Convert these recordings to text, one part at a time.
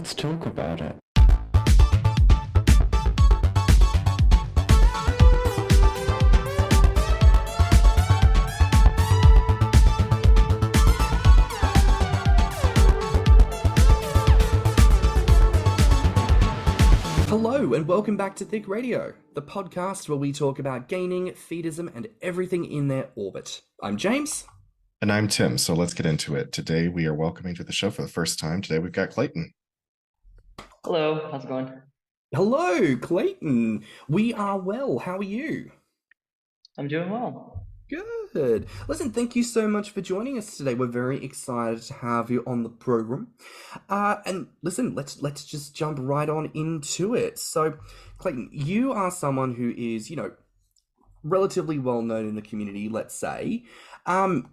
let's talk about it. Hello and welcome back to Thicc Radio, the podcast where we talk about gaining, feedism, and everything in their orbit. I'm James. And I'm Tim, so let's get into it. Today we are welcoming to the show for the first time. Today we've got Clayton. Hello, how's it going? Hello, Clayton. We are well. How are you? I'm doing well. Good. Listen, thank you so much for joining us today. We're very excited to have you on the program. And listen, let's just jump right on into it. So, Clayton, you are someone who is, relatively well known in the community, let's say. For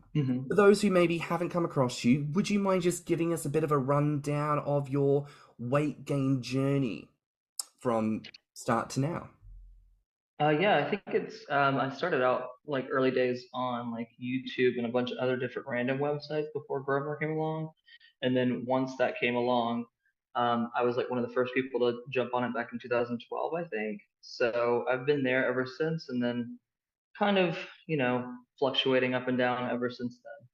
those who maybe haven't come across you, would you mind just giving us a bit of a rundown of your weight gain journey from start to now? Yeah, I think it's I started out like early days on like YouTube and a bunch of other different random websites before Grommr came along. And then once that came along, I was like one of the first people to jump on it back in 2012, I think. So I've been there ever since, and then kind of, fluctuating up and down ever since then.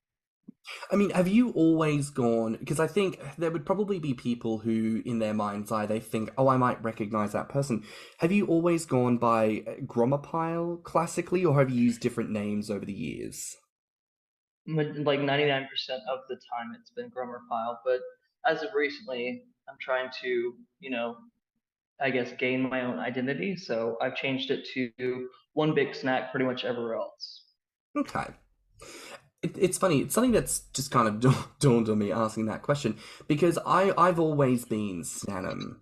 I mean, have you always gone, because I think there would probably be people who, in their mind's eye, they think, oh, I might recognize that person. Have you always gone by grommrpile classically, or have you used different names over the years? Like 99% of the time it's been grommrpile, but as of recently, I'm trying to, I guess, gain my own identity. So I've changed it to one big snack pretty much everywhere else. Okay. It's funny. It's something that's just kind of dawned on me asking that question, because I've always been stannnum,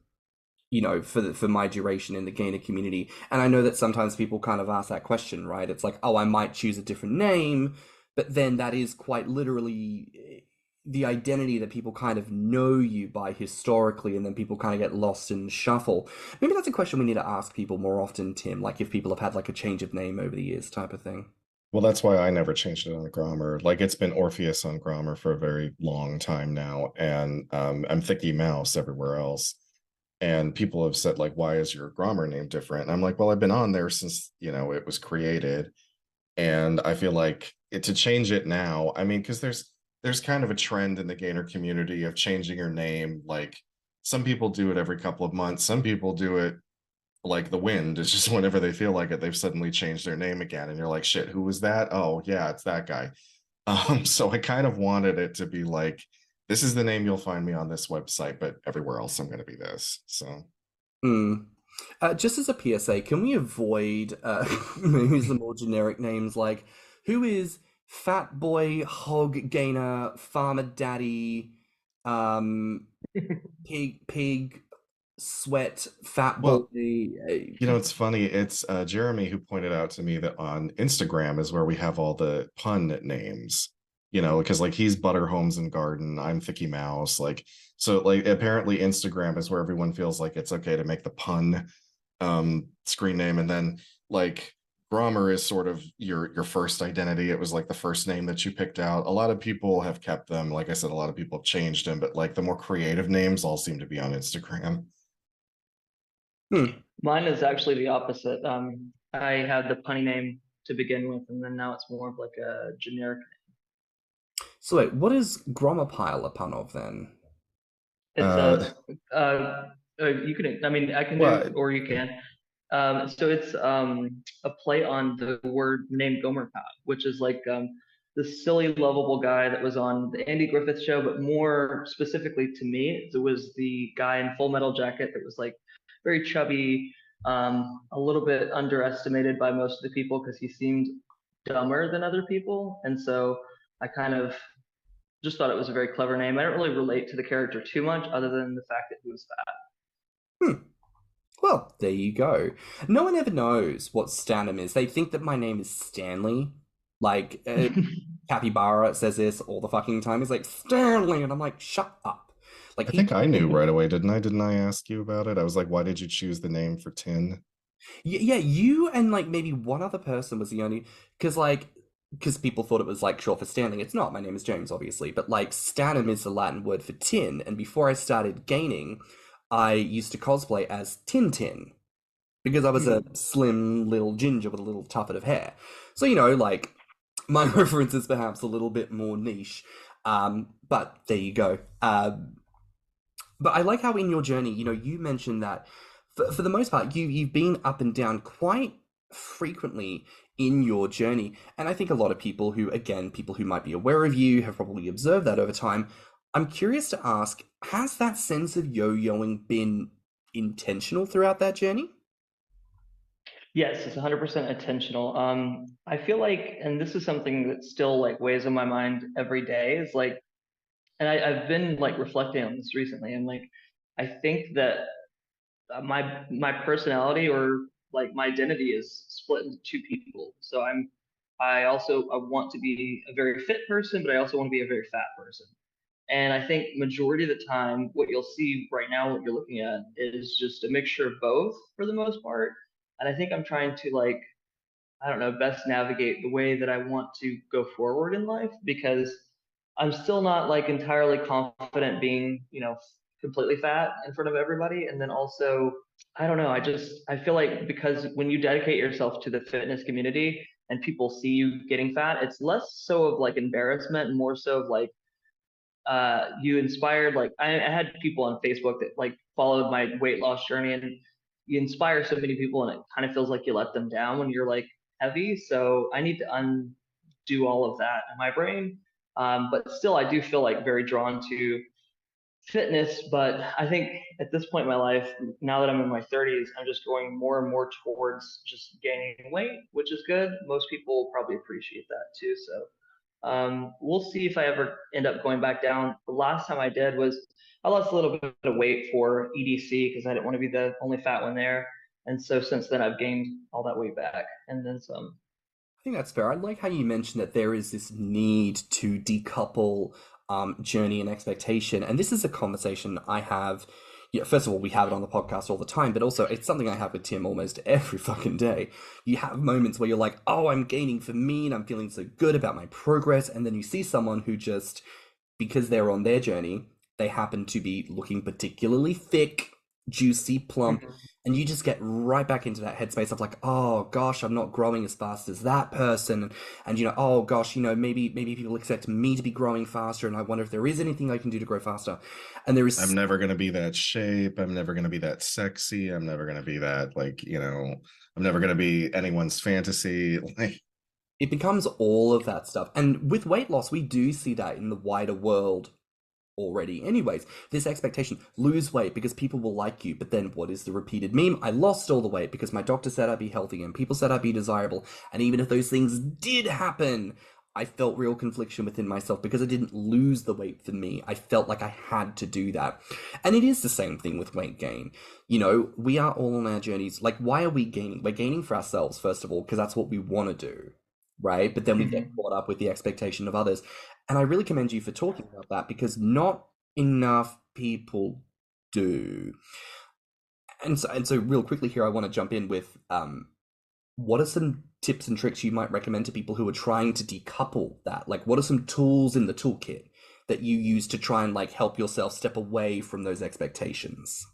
for my duration in the gainer community. And I know that sometimes people kind of ask that question, right? It's like, oh, I might choose a different name, but then that is quite literally the identity that people kind of know you by historically, and then people kind of get lost in the shuffle. Maybe that's a question we need to ask people more often, Tim, like if people have had like a change of name over the years type of thing. Well, that's why I never changed it on Grommr. Like, it's been Orpheus on Grommr for a very long time now, and I'm Thicky Mouse everywhere else. And people have said, like, why is your Grommr name different? And I'm like, well, I've been on there since, it was created. And I feel like to change it now, I mean, because there's kind of a trend in the gainer community of changing your name. Like, some people do it every couple of months. Some people do it like the wind. It's just whenever they feel like it, they've suddenly changed their name again. And you're like, shit, who was that? Oh, yeah, it's that guy. So I kind of wanted it to be like, this is the name you'll find me on this website, but everywhere else I'm going to be this. So. Just as a PSA, can we avoid maybe some more generic names, like who is Fat Boy, Hog Gainer, Farmer Daddy, Pig, Sweat, Fat Boy? Well, it's funny. It's Jeremy who pointed out to me that on Instagram is where we have all the pun names, because like he's Butter Homes and Garden, I'm Thicky Mouse. Like, so like apparently Instagram is where everyone feels like it's okay to make the pun screen name. And then like Grommr is sort of your first identity. It was like the first name that you picked out. A lot of people have kept them. Like I said, a lot of people have changed them, but like the more creative names all seem to be on Instagram. Mine is actually the opposite. I had the punny name to begin with, and then now it's more of like a generic name. So wait, what is grommrpile a pun of then? It's you can. I mean, I can do it, or you can. So it's a play on the word name grommrpile, which is like the silly, lovable guy that was on the Andy Griffith Show, but more specifically to me, it was the guy in Full Metal Jacket that was like very chubby, a little bit underestimated by most of the people because he seemed dumber than other people. And so I kind of just thought it was a very clever name. I don't really relate to the character too much other than the fact that he was fat. Well, there you go. No one ever knows what stannnum is. They think that my name is Stanley. Like, Capybara says this all the fucking time. He's like, Stanley! And I'm like, shut up. Like, I think I knew right away, didn't I? Didn't I ask you about it? I was like, why did you choose the name for Tin? Yeah, you and like maybe one other person was the only, because like because people thought it was like short for Stanley. It's not. My name is James, obviously, but like stannum is the Latin word for tin. And before I started gaining, I used to cosplay as Tintin because I was a slim little ginger with a little tuffet of hair. So, you know, like my reference is perhaps a little bit more niche. But there you go. But I like how in your journey, you know, you mentioned that for the most part, you've been up and down quite frequently in your journey. And I think a lot of people who, again, people who might be aware of you have probably observed that over time. I'm curious to ask, has that sense of yo-yoing been intentional throughout that journey? Yes, it's 100% intentional. I feel like, and this is something that still like weighs on my mind every day, is like, and I've been like reflecting on this recently, and like, I think that my personality or like my identity is split into two people. So I want to be a very fit person, but I also want to be a very fat person. And I think majority of the time, what you'll see right now, what you're looking at, is just a mixture of both for the most part. And I think I'm trying to like, I don't know, best navigate the way that I want to go forward in life because I'm still not like entirely confident being, you know, completely fat in front of everybody. And then also, I don't know, I feel like because when you dedicate yourself to the fitness community and people see you getting fat, it's less so of like embarrassment and more so of like, you inspired like I had people on Facebook that like followed my weight loss journey and you inspire so many people and it kind of feels like you let them down when you're like heavy. So I need to undo all of that in my brain. But still I do feel like very drawn to fitness, but I think at this point in my life, now that I'm in my 30s, I'm just going more and more towards just gaining weight, which is good. Most people will probably appreciate that too. So we'll see if I ever end up going back down. The last time I did was I lost a little bit of weight for EDC because I didn't want to be the only fat one there. And so since then, I've gained all that weight back and then some. I think that's fair. I like how you mentioned that there is this need to decouple journey and expectation. And this is a conversation I have. Yeah, first of all, we have it on the podcast all the time, but also it's something I have with Tim almost every fucking day. You have moments where you're like, oh, I'm gaining for me and I'm feeling so good about my progress. And then you see someone who just, because they're on their journey, they happen to be looking particularly thick, juicy, plump, and you just get right back into that headspace of like, oh gosh, I'm not growing as fast as that person, and you know, oh gosh, you know, maybe people expect me to be growing faster, and I wonder if there is anything I can do to grow faster. And there is, I'm never going to be that shape. I'm never going to be that sexy. I'm never going to be that, like, you know, I'm never going to be anyone's fantasy. Like, it becomes all of that stuff. And with weight loss, we do see that in the wider world already. Anyways, this expectation, lose weight because people will like you. But then what is the repeated meme? I lost all the weight because my doctor said I'd be healthy and people said I'd be desirable. And even if those things did happen, I felt real confliction within myself because I didn't lose the weight for me. I felt like I had to do that. And it is the same thing with weight gain. You know, we are all on our journeys. Like, why are we gaining? We're gaining for ourselves, first of all, because that's what we want to do, right? But then we get caught up with the expectation of others. And I really commend you for talking about that because not enough people do. And so real quickly here, I want to jump in with what are some tips and tricks you might recommend to people who are trying to decouple that? Like, what are some tools in the toolkit that you use to try and like help yourself step away from those expectations?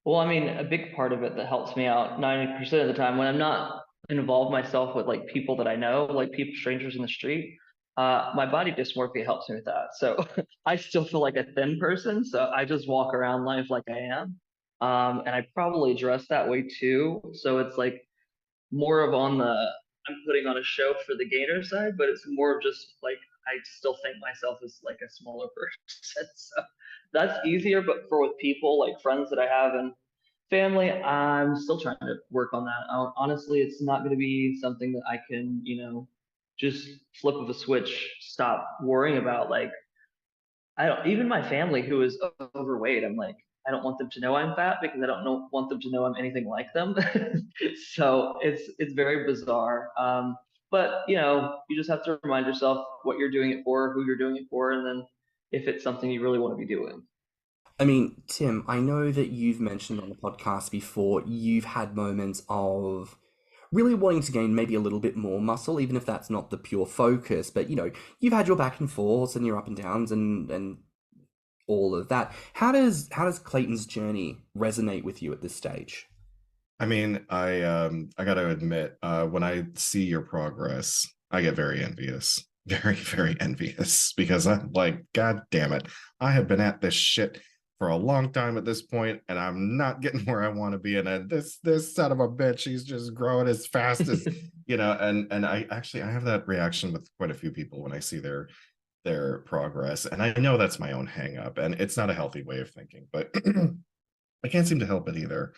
Well, I mean, a big part of it that helps me out 90% of the time when I'm not involved myself with like people that I know, like people, strangers in the street, my body dysmorphia helps me with that. So I still feel like a thin person. So I just walk around life like I am. And I probably dress that way too. So it's like more of on the, I'm putting on a show for the gainer side, but it's more of just like, I still think myself as like a smaller person. So that's easier, but for with people like friends that I have and family, I'm still trying to work on that. Honestly, it's not going to be something that I can, you know, just flip of a switch, stop worrying about. Like, I don't, even my family who is overweight, I'm like, I don't want them to know I'm fat because I don't want them to know I'm anything like them. So it's very bizarre. But you know, you just have to remind yourself what you're doing it for, who you're doing it for, and then if it's something you really want to be doing. I mean, Tim, I know that you've mentioned on the podcast before you've had moments of really wanting to gain maybe a little bit more muscle, even if that's not the pure focus. But you've had your back and forths and your up and downs and all of that. How does Clayton's journey resonate with you at this stage? I mean, I got to admit, when I see your progress, I get very envious, very, very envious, because I'm like, God damn it, I have been at this shit for a long time at this point, and I'm not getting where I want to be. And this son of a bitch, he's just growing as fast as And I have that reaction with quite a few people when I see their progress, and I know that's my own hang up, and it's not a healthy way of thinking, but I can't seem to help it either.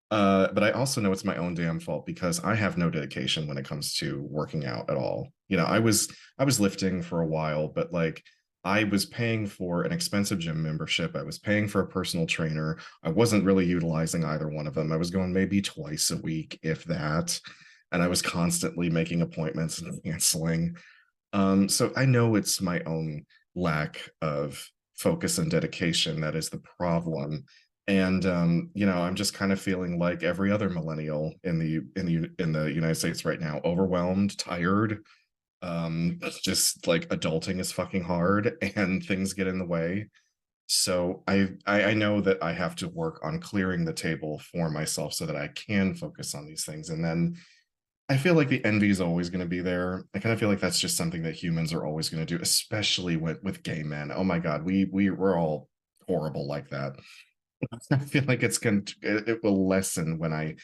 But I also know it's my own damn fault because I have no dedication when it comes to working out at all. I was lifting for a while, but like I was paying for an expensive gym membership. I was paying for a personal trainer. I wasn't really utilizing either one of them. I was going maybe twice a week, if that. And I was constantly making appointments and canceling. So I know it's my own lack of focus and dedication that is the problem. And I'm just kind of feeling like every other millennial in the United States right now, overwhelmed, tired, just like adulting is fucking hard and things get in the way. So I know that I have to work on clearing the table for myself so that I can focus on these things. And then I feel like the envy is always going to be there. I kind of feel like that's just something that humans are always going to do, especially with gay men. Oh my God, we're all horrible like that. I feel like it will lessen when I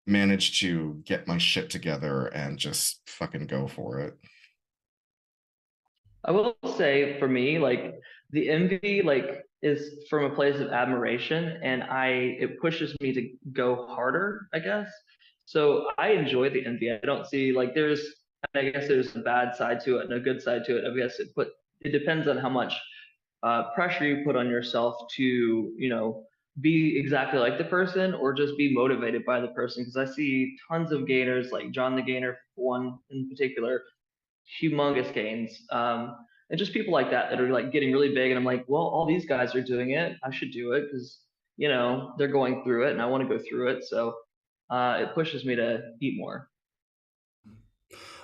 manage to get my shit together and just fucking go for it. I will say for me, like the envy, like is from a place of admiration, and it pushes me to go harder, I guess. So I enjoy the envy. I don't see like I guess there's a bad side to it and a good side to it. I guess it depends on how much pressure you put on yourself to, be exactly like the person or just be motivated by the person. Because I see tons of gainers, like John the Gainer, one in particular, humongous gains. And just people like that are like getting really big. And I'm like, well, all these guys are doing it. I should do it because, they're going through it and I want to go through it. So it pushes me to eat more.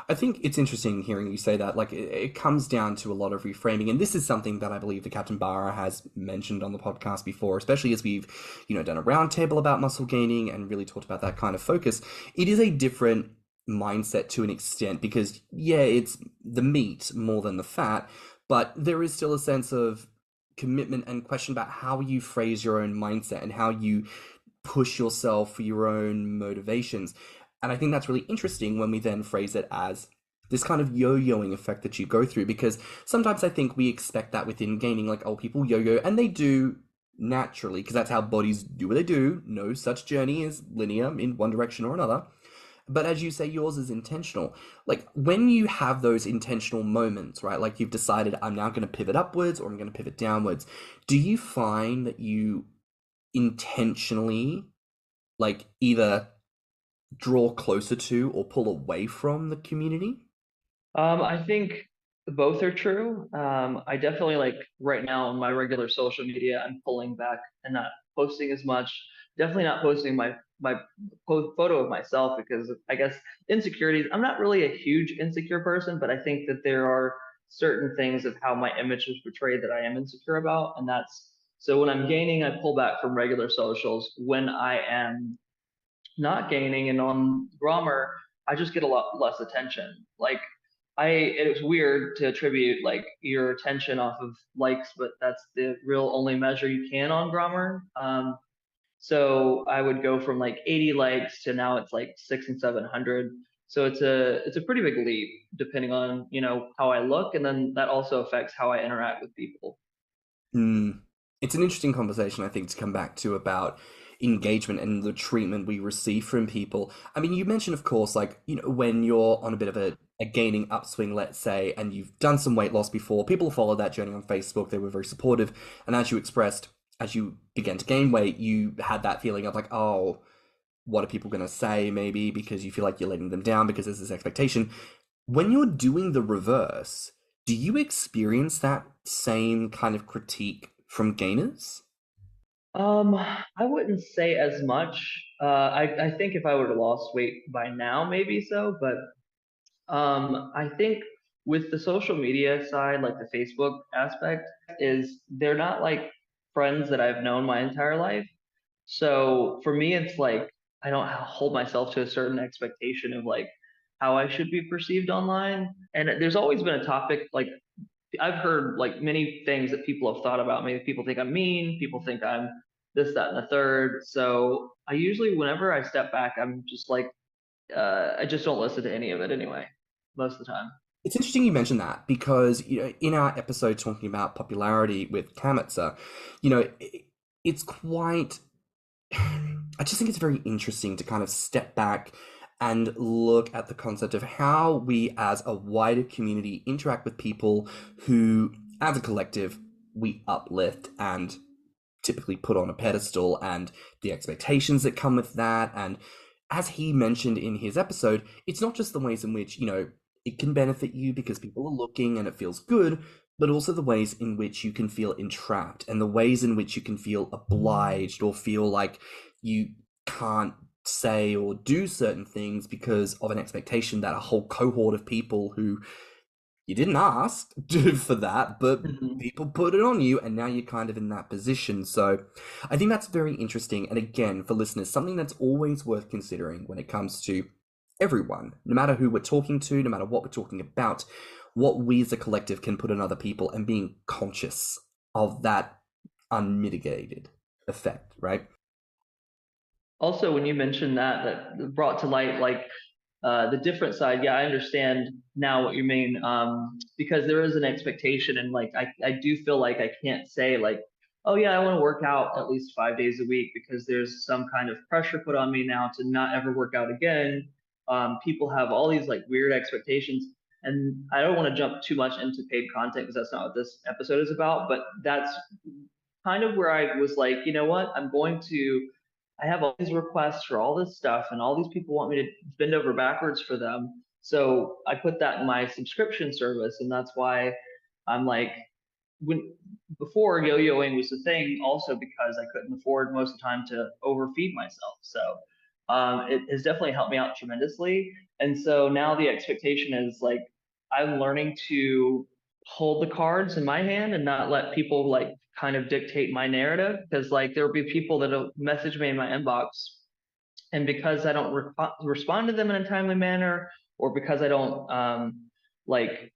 I think it's interesting hearing you say that. Like, it comes down to a lot of reframing, and this is something that I believe the Captain Barra has mentioned on the podcast before, especially as we've, done a roundtable about muscle gaining and really talked about that kind of focus. It is a different mindset to an extent because, yeah, it's the meat more than the fat, but there is still a sense of commitment and question about how you phrase your own mindset and how you push yourself for your own motivations. And I think that's really interesting when we then phrase it as this kind of yo-yoing effect that you go through, because sometimes I think we expect that within gaining, like, oh, people yo-yo, and they do naturally, because that's how bodies do what they do. No such journey is linear in one direction or another. But as you say, yours is intentional. Like, when you have those intentional moments, right, like you've decided, I'm now going to pivot upwards or I'm going to pivot downwards, do you find that you intentionally, like, either draw closer to or pull away from the community? I think both are true. I definitely, like, right now on my regular social media, I'm pulling back and not posting as much. Definitely not posting my photo of myself because I guess insecurities. I'm not really a huge insecure person, but I think that there are certain things of how my image is portrayed that I am insecure about, and that's so when I'm gaining, I pull back from regular socials. When I am not gaining and on Grommr, I just get a lot less attention. Like it's weird to attribute like your attention off of likes, but that's the real only measure you can on Grommr. So I would go from like 80 likes to now it's like 600 and 700. So it's a pretty big leap depending on how I look, and then that also affects how I interact with people. It's an interesting conversation, I think, to come back to about engagement and the treatment we receive from people. I mean, you mentioned, of course, like, when you're on a bit of a gaining upswing, let's say, and you've done some weight loss before, people followed that journey on Facebook. They were very supportive. And as you expressed, as you began to gain weight, you had that feeling of like, oh, what are people going to say, maybe, because you feel like you're letting them down because there's this expectation. When you're doing the reverse, do you experience that same kind of critique from gainers? I wouldn't say as much. I think if I would have lost weight by now, maybe so, but I think with the social media side, like the Facebook aspect, is they're not like friends that I've known my entire life. So for me, it's like I don't hold myself to a certain expectation of like how I should be perceived online. And there's always been a topic like I've heard like many things that people have thought about me. People think I'm mean. People think I'm this, that, and the third. So I usually, whenever I step back, I'm just like, I just don't listen to any of it anyway, most of the time. It's interesting you mentioned that because, in our episode talking about popularity with Kametsa, it's quite. I just think it's very interesting to kind of step back and look at the concept of how we as a wider community interact with people who, as a collective, we uplift and typically put on a pedestal, and the expectations that come with that. And as he mentioned in his episode, it's not just the ways in which, it can benefit you because people are looking and it feels good, but also the ways in which you can feel entrapped and the ways in which you can feel obliged or feel like you can't say or do certain things because of an expectation that a whole cohort of people who you didn't ask for that, but people put it on you, and now you're kind of in that position. So I think that's very interesting. And again, for listeners, something that's always worth considering when it comes to everyone, no matter who we're talking to, no matter what we're talking about, what we as a collective can put on other people and being conscious of that unmitigated effect, right? Also, when you mentioned that brought to light like the different side, yeah, I understand now what you mean. Because there is an expectation, and like I do feel like I can't say like, oh yeah, I want to work out at least 5 days a week because there's some kind of pressure put on me now to not ever work out again. People have all these like weird expectations, and I don't want to jump too much into paid content because that's not what this episode is about. But that's kind of where I was like, you know what, I have all these requests for all this stuff, and all these people want me to bend over backwards for them. So I put that in my subscription service, and that's why I'm like, when before yo-yoing was the thing, also because I couldn't afford most of the time to overfeed myself. So it has definitely helped me out tremendously. And so now the expectation is like I'm learning to hold the cards in my hand and not let people like kind of dictate my narrative, because like there will be people that'll message me in my inbox, and because I don't respond to them in a timely manner, or because I don't like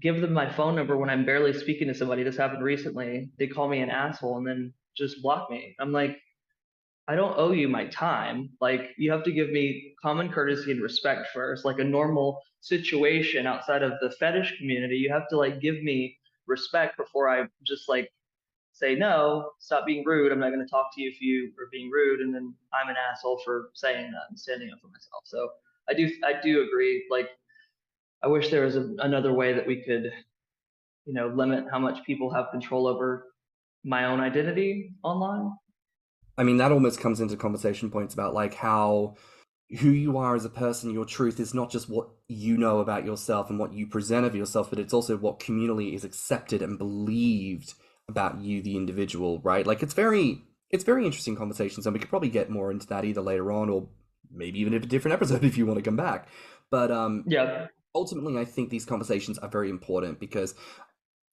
give them my phone number when I'm barely speaking to somebody, this happened recently, they call me an asshole and then just block me. I'm like, I don't owe you my time. Like, you have to give me common courtesy and respect first, like a normal situation outside of the fetish community. You have to like give me respect before I just like say, no, stop being rude. I'm not going to talk to you if you are being rude. And then I'm an asshole for saying that and standing up for myself. So I do agree. Like, I wish there was another way that we could, limit how much people have control over my own identity online. I mean, that almost comes into conversation points about like how who you are as a person, your truth is not just what you know about yourself and what you present of yourself, but it's also what communally is accepted and believed about you, the individual, right? Like it's very interesting conversations, and we could probably get more into that either later on or maybe even in a different episode if you want to come back. But Yeah. ultimately, I think these conversations are very important because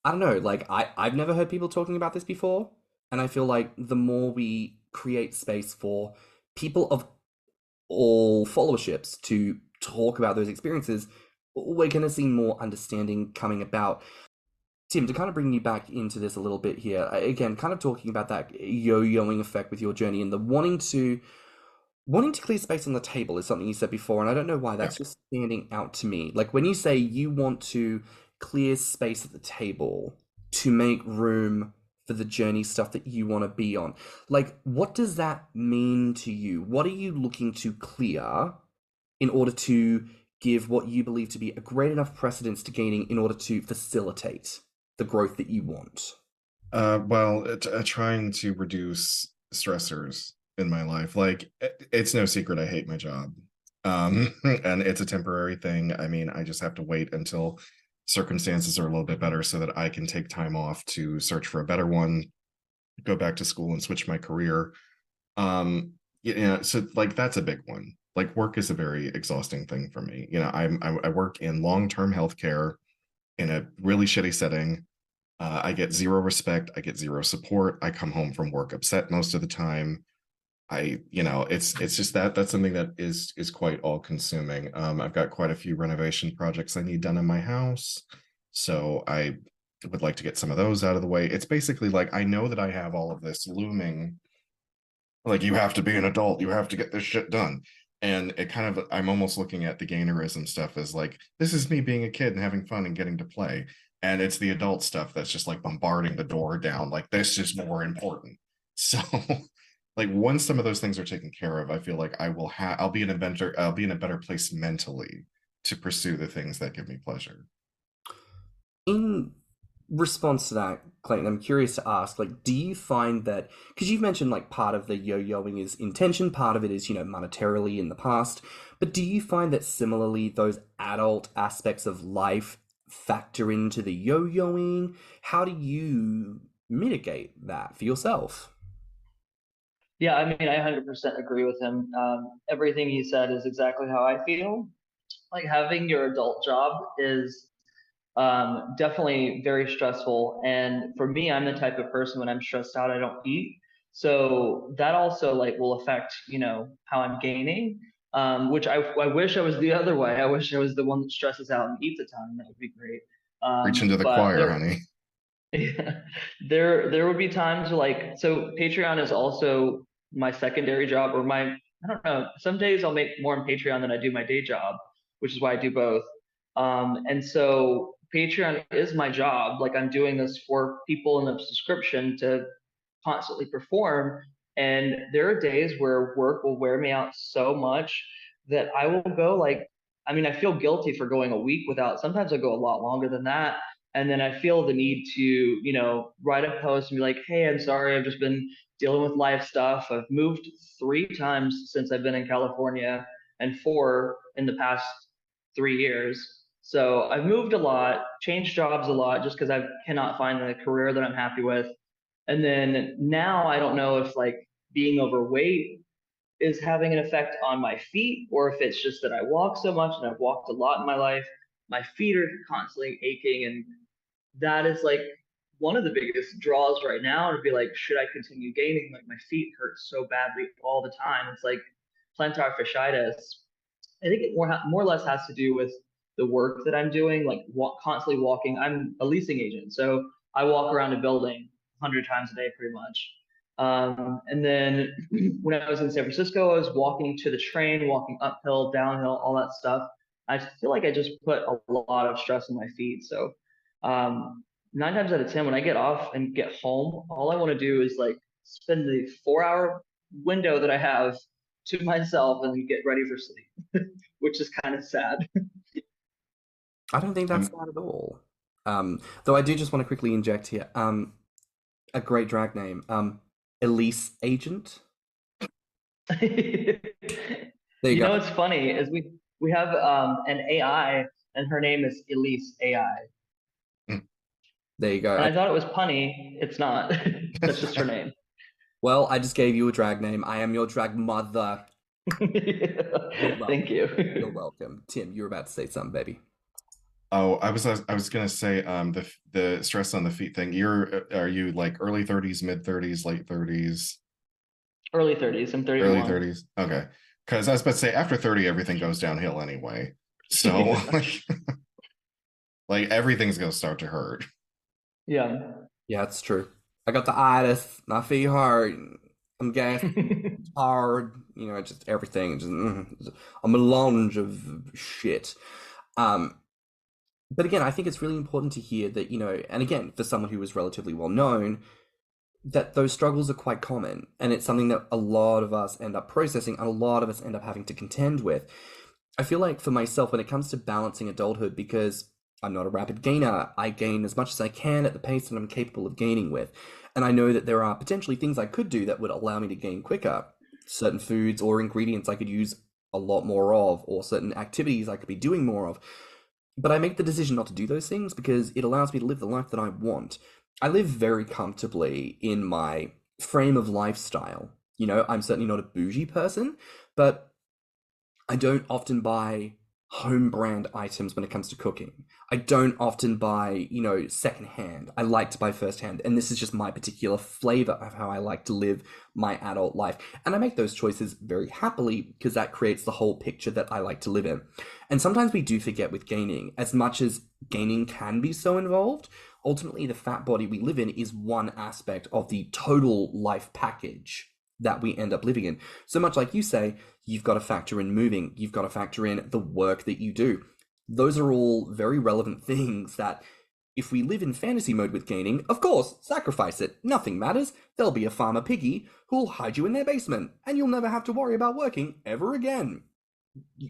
I don't know, like I've never heard people talking about this before, and I feel like the more we create space for people of all followerships to talk about those experiences, we're going to see more understanding coming about. Tim, to kind of bring you back into this a little bit here, again, kind of talking about that yo-yoing effect with your journey and the wanting to clear space on the table is something you said before, and I don't know why that's just standing out to me. Like when you say you want to clear space at the table to make room for the journey stuff that you want to be on, like what does that mean to you? What are you looking to clear in order to give what you believe to be a great enough precedence to gaining in order to facilitate the growth that you want? Trying to reduce stressors in my life. Like it's no secret I hate my job. And it's a temporary thing. I mean, I just have to wait until circumstances are a little bit better so that I can take time off to search for a better one. go back to school and switch my career. So like that's a big one. Like work is a very exhausting thing for me. I work in long-term healthcare in a really shitty setting. I get zero respect. I get zero support. I come home from work upset most of the time. It's just that's something that is quite all consuming. I've got quite a few renovation projects I need done in my house, so I would like to get some of those out of the way. It's basically like I know that I have all of this looming, like you have to be an adult, you have to get this shit done. And it kind of, I'm almost looking at the gainerism stuff as like, this is me being a kid and having fun and getting to play. And it's the adult stuff that's just like bombarding the door down, like this is more important. So like once some of those things are taken care of, I feel like I'll be I'll be in a better place mentally to pursue the things that give me pleasure. In response to that, Clayton, I'm curious to ask, like, do you find that, because you've mentioned like part of the yo-yoing is intention, part of it is, monetarily in the past, but do you find that similarly those adult aspects of life factor into the yo-yoing? How do you mitigate that for yourself? Yeah, I mean, I 100% agree with him. Everything he said is exactly how I feel. Like having your adult job is definitely very stressful. And for me, I'm the type of person when I'm stressed out, I don't eat. So that also like will affect, how I'm gaining. Which I wish I was the other way. I wish I was the one that stresses out and eats a ton. That would be great. Reach into the But choir, honey. yeah, there would be times like, so Patreon is also my secondary job, or I don't know, some days I'll make more on Patreon than I do my day job, which is why I do both. And so Patreon is my job. Like I'm doing this for people in the subscription to constantly perform. And there are days where work will wear me out so much that I will go like, I mean, I feel guilty for going a week without, sometimes I go a lot longer than that. And then I feel the need to, write a post and be like, hey, I'm sorry, I've just been dealing with life stuff. I've moved 3 times since I've been in California and 4 in the past 3 years. So I've moved a lot, changed jobs a lot just because I cannot find the career that I'm happy with. And then now I don't know if like being overweight is having an effect on my feet, or if it's just that I walk so much and I've walked a lot in my life. My feet are constantly aching, and that is like one of the biggest draws right now to be like, should I continue gaining? Like my feet hurt so badly all the time. It's like plantar fasciitis. I think it more or less has to do with the work that I'm doing, like constantly walking. I'm a leasing agent, so I walk around a building 100 times a day pretty much. And then when I was in San Francisco, I was walking to the train, walking uphill, downhill, all that stuff. I feel like I just put a lot of stress on my feet. So 9 times out of 10, when I get off and get home, all I want to do is like spend the 4 hour window that I have to myself and get ready for sleep, which is kind of sad. I don't think that's sad at all. Though I do just want to quickly inject here. A great drag name. Elise Agent. There you go. What's funny is we have an AI and her name is Elise AI. There you go. And I thought it was punny. It's not. That's just her name. Well, I just gave you a drag name. I am your drag mother. Thank you. You're welcome. Tim, you were about to say something, baby. Oh, I was gonna say the stress on the feet thing. Are you like early 30s, mid 30s, late 30s? Early 30s. I'm 31. Early 30s. Okay. Because I was about to say after 30, everything goes downhill anyway. So like everything's gonna start to hurt. Yeah. Yeah, it's true. I got the itis, my feet hurt, I'm gassy, hard, just everything. Just a melange of shit. But again, I think it's really important to hear that, and again, for someone who is relatively well known, that those struggles are quite common. And it's something that a lot of us end up processing and a lot of us end up having to contend with. I feel like for myself, when it comes to balancing adulthood, because I'm not a rapid gainer, I gain as much as I can at the pace that I'm capable of gaining with. And I know that there are potentially things I could do that would allow me to gain quicker. Certain foods or ingredients I could use a lot more of, or certain activities I could be doing more of. But I make the decision not to do those things because it allows me to live the life that I want. I live very comfortably in my frame of lifestyle. You know, I'm certainly not a bougie person, but I don't often buy home brand items when it comes to cooking. I don't often buy, you know, secondhand. I like to buy firsthand. And this is just my particular flavor of how I like to live my adult life. And I make those choices very happily because that creates the whole picture that I like to live in. And sometimes we do forget with gaining, as much as gaining can be so involved, ultimately the fat body we live in is one aspect of the total life package that we end up living in. So much like you say, you've got to factor in moving, you've got to factor in the work that you do. Those are all very relevant things that if we live in fantasy mode with gaining, of course, sacrifice it. Nothing matters. There'll be a farmer piggy who'll hide you in their basement, and you'll never have to worry about working ever again.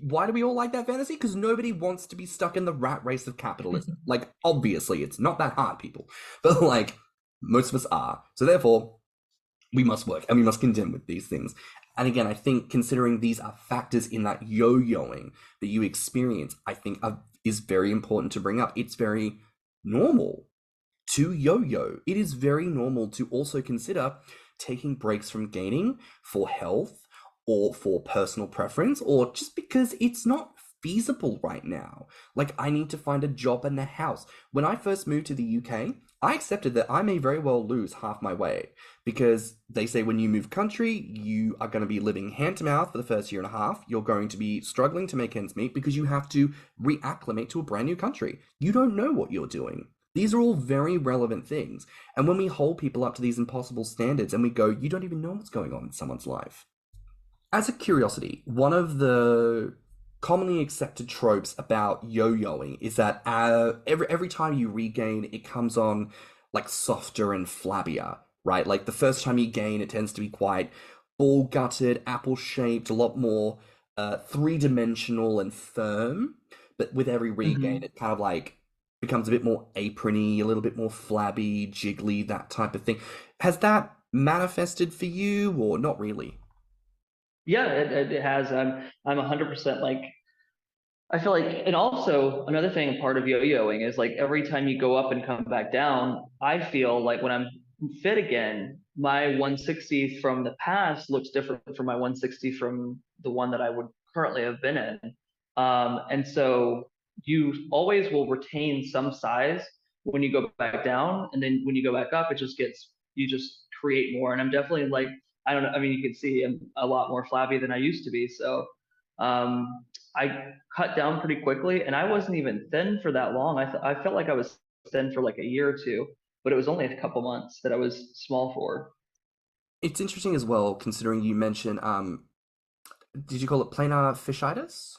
Why do we all like that fantasy? Because nobody wants to be stuck in the rat race of capitalism. Like, obviously, it's not that hard, people. But, like, most of us are. So therefore, we must work and we must contend with these things. And again, I think considering these are factors in that yo-yoing that you experience, I think is very important to bring up. It's very normal to yo-yo. It is very normal to also consider taking breaks from gaining for health or for personal preference, or just because it's not feasible right now. Like, I need to find a job and a house. When I first moved to the UK, I accepted that I may very well lose half my weight, because they say when you move country, you are going to be living hand to mouth for the first year and a half. You're going to be struggling to make ends meet because you have to reacclimate to a brand new country. You don't know what you're doing. These are all very relevant things. And when we hold people up to these impossible standards and we go, you don't even know what's going on in someone's life. As a curiosity, one of the commonly accepted tropes about yo-yoing is that every time you regain, it comes on like softer and flabbier, right? Like the first time you gain, it tends to be quite ball-gutted, apple-shaped, a lot more three-dimensional and firm. But with every regain, it kind of like becomes a bit more aprony, a little bit more flabby, jiggly, that type of thing. Has that manifested for you, or not really? Yeah, it has. I'm 100% like, I feel like, and also another thing, part of yo-yoing is like every time you go up and come back down, I feel like when I'm fit again, my 160 from the past looks different from my 160 from the one that I would currently have been in. And so you always will retain some size when you go back down, and then when you go back up, you just create more. And I'm definitely like, I don't know, I mean, you can see I'm a lot more flabby than I used to be. So I cut down pretty quickly, and I wasn't even thin for that long. I felt like I was thin for like a year or two, but it was only a couple months that I was small for. It's interesting as well, considering you mentioned, did you call it plantar fasciitis?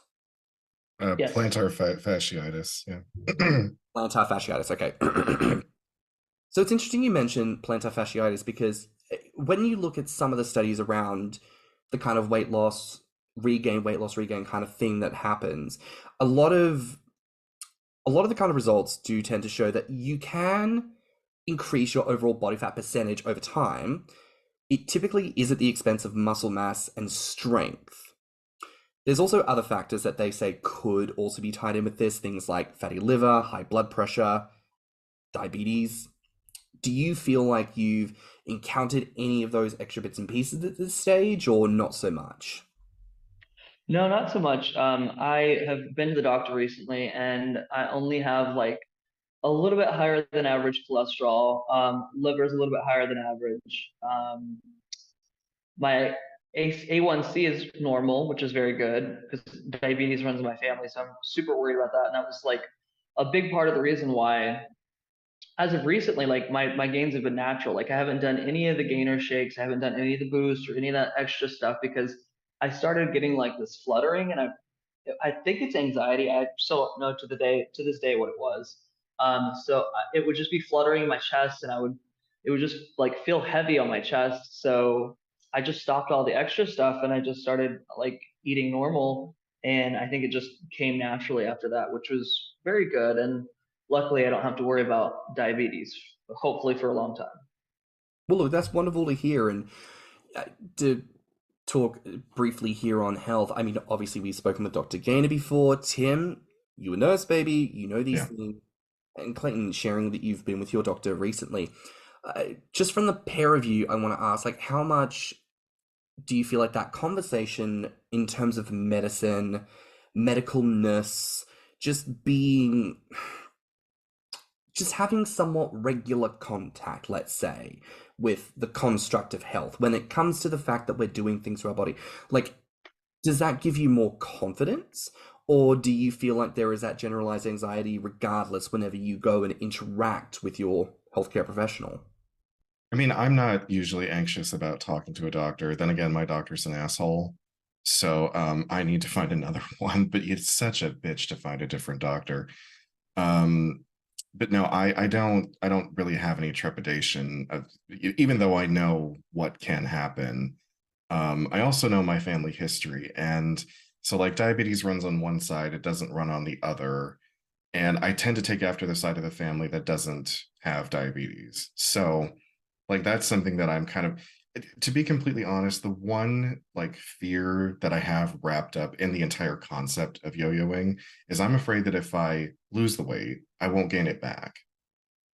Yes. Plantar fasciitis, yeah. Plantar fasciitis, okay. So it's interesting you mentioned plantar fasciitis, because when you look at some of the studies around the kind of weight loss, regain kind of thing that happens, a lot of the kind of results do tend to show that you can increase your overall body fat percentage over time. It typically is at the expense of muscle mass and strength. There's also other factors that they say could also be tied in with this, things like fatty liver, high blood pressure, diabetes. Do you feel like you've encountered any of those extra bits and pieces at this stage, or not so much? No, not so much. I have been to the doctor recently, and I only have like a little bit higher than average cholesterol. Liver is a little bit higher than average. My A1C is normal, which is very good because diabetes runs in my family. So I'm super worried about that. And that was like a big part of the reason why, as of recently, like my gains have been natural. Like I haven't done any of the gainer shakes, I haven't done any of the boosts or any of that extra stuff because I started getting like this fluttering, and I think it's anxiety. I still don't know to this day what it was. So it would just be fluttering in my chest, and it would just like feel heavy on my chest. So I just stopped all the extra stuff, and I just started like eating normal. And I think it just came naturally after that, which was very good. And luckily, I don't have to worry about diabetes, hopefully for a long time. Well, look, that's wonderful to hear. And to talk briefly here on health, I mean, obviously we've spoken with Dr. Gaynor before. Tim, you a nurse, baby. You know these things. And Clayton, sharing that you've been with your doctor recently, just from the pair of you, I want to ask, like, how much do you feel like that conversation in terms of medicine, medicalness, just being, just having somewhat regular contact, let's say, with the construct of health, when it comes to the fact that we're doing things to our body, like, does that give you more confidence? Or do you feel like there is that generalized anxiety regardless whenever you go and interact with your healthcare professional? I mean, I'm not usually anxious about talking to a doctor. Then again, my doctor's an asshole. So I need to find another one, but it's such a bitch to find a different doctor. Um, but no, I don't really have any trepidation of, even though I know what can happen. I also know my family history. And so like diabetes runs on one side, it doesn't run on the other. And I tend to take after the side of the family that doesn't have diabetes. So like that's something that I'm kind of, to be completely honest, the one like fear that I have wrapped up in the entire concept of yo-yoing is I'm afraid that if I lose the weight, I won't gain it back.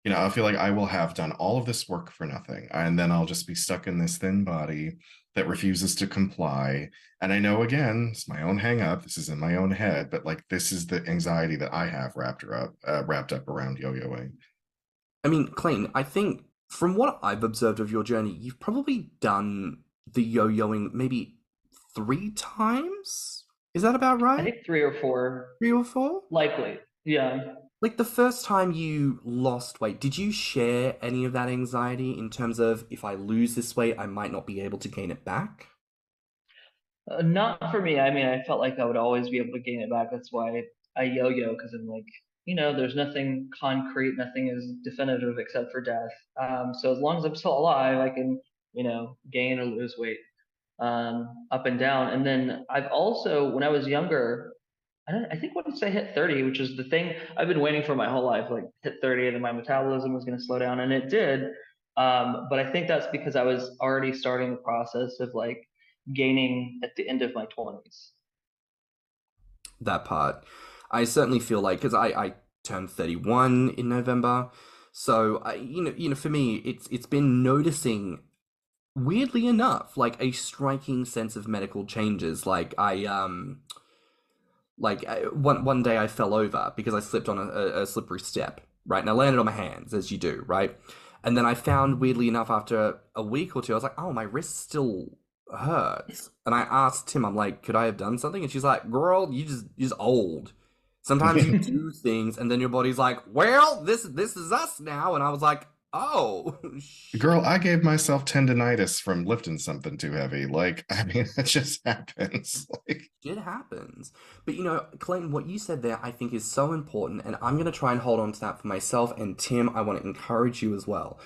You know, I feel like I will have done all of this work for nothing, and then I'll just be stuck in this thin body that refuses to comply. And I know, again, it's my own hang up. This is in my own head, but like this is the anxiety that I have wrapped up around yo-yoing. I mean, Clayton, I think from what I've observed of your journey, you've probably done the yo-yoing maybe 3 times? Is that about I right? think 3 or 4. 3 or 4? Likely. Yeah. Like the first time you lost weight, did you share any of that anxiety in terms of if I lose this weight, I might not be able to gain it back? Not for me. I mean, I felt like I would always be able to gain it back. That's why I yo-yo, because I'm like, there's nothing concrete, nothing is definitive except for death. So as long as I'm still alive, I can, gain or lose weight, up and down. And then I've also, when I was younger, I think once I hit 30, which is the thing I've been waiting for my whole life, like hit 30 and then my metabolism was going to slow down, and it did. But I think that's because I was already starting the process of like gaining at the end of my 20s. That part. I certainly feel like, because I turned 31 in November, so for me, it's been noticing, weirdly enough, like a striking sense of medical changes. One day I fell over because I slipped on a slippery step, right? And I landed on my hands, as you do, right? And then I found, weirdly enough, after a week or two, I was like, oh, my wrist still hurts. And I asked Tim, I'm like, could I have done something? And she's like, girl, you're just old. Sometimes you do things and then your body's like, well, this is us now. And I was like, oh, Girl, I gave myself tendonitis from lifting something too heavy. Like, I mean, it just happens. Like, it happens. But Clayton, what you said there I think is so important, and I'm going to try and hold on to that for myself. And Tim, I want to encourage you as well.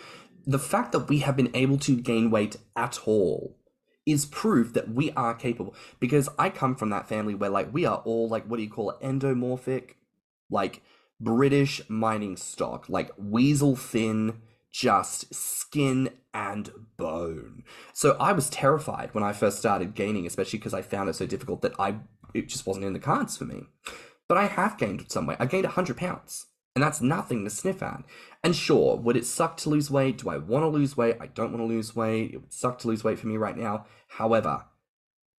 The fact that we have been able to gain weight at all is proof that we are capable. Because I come from that family where, like, we are all, like, what do you call it, endomorphic, like British mining stock, like weasel thin, just skin and bone. So I was terrified when I first started gaining, especially because I found it so difficult that it just wasn't in the cards for me. But I have gained some weight. I gained 100 pounds, and that's nothing to sniff at. And sure, would it suck to lose weight? Do I want to lose weight? I don't want to lose weight. It would suck to lose weight for me right now. However,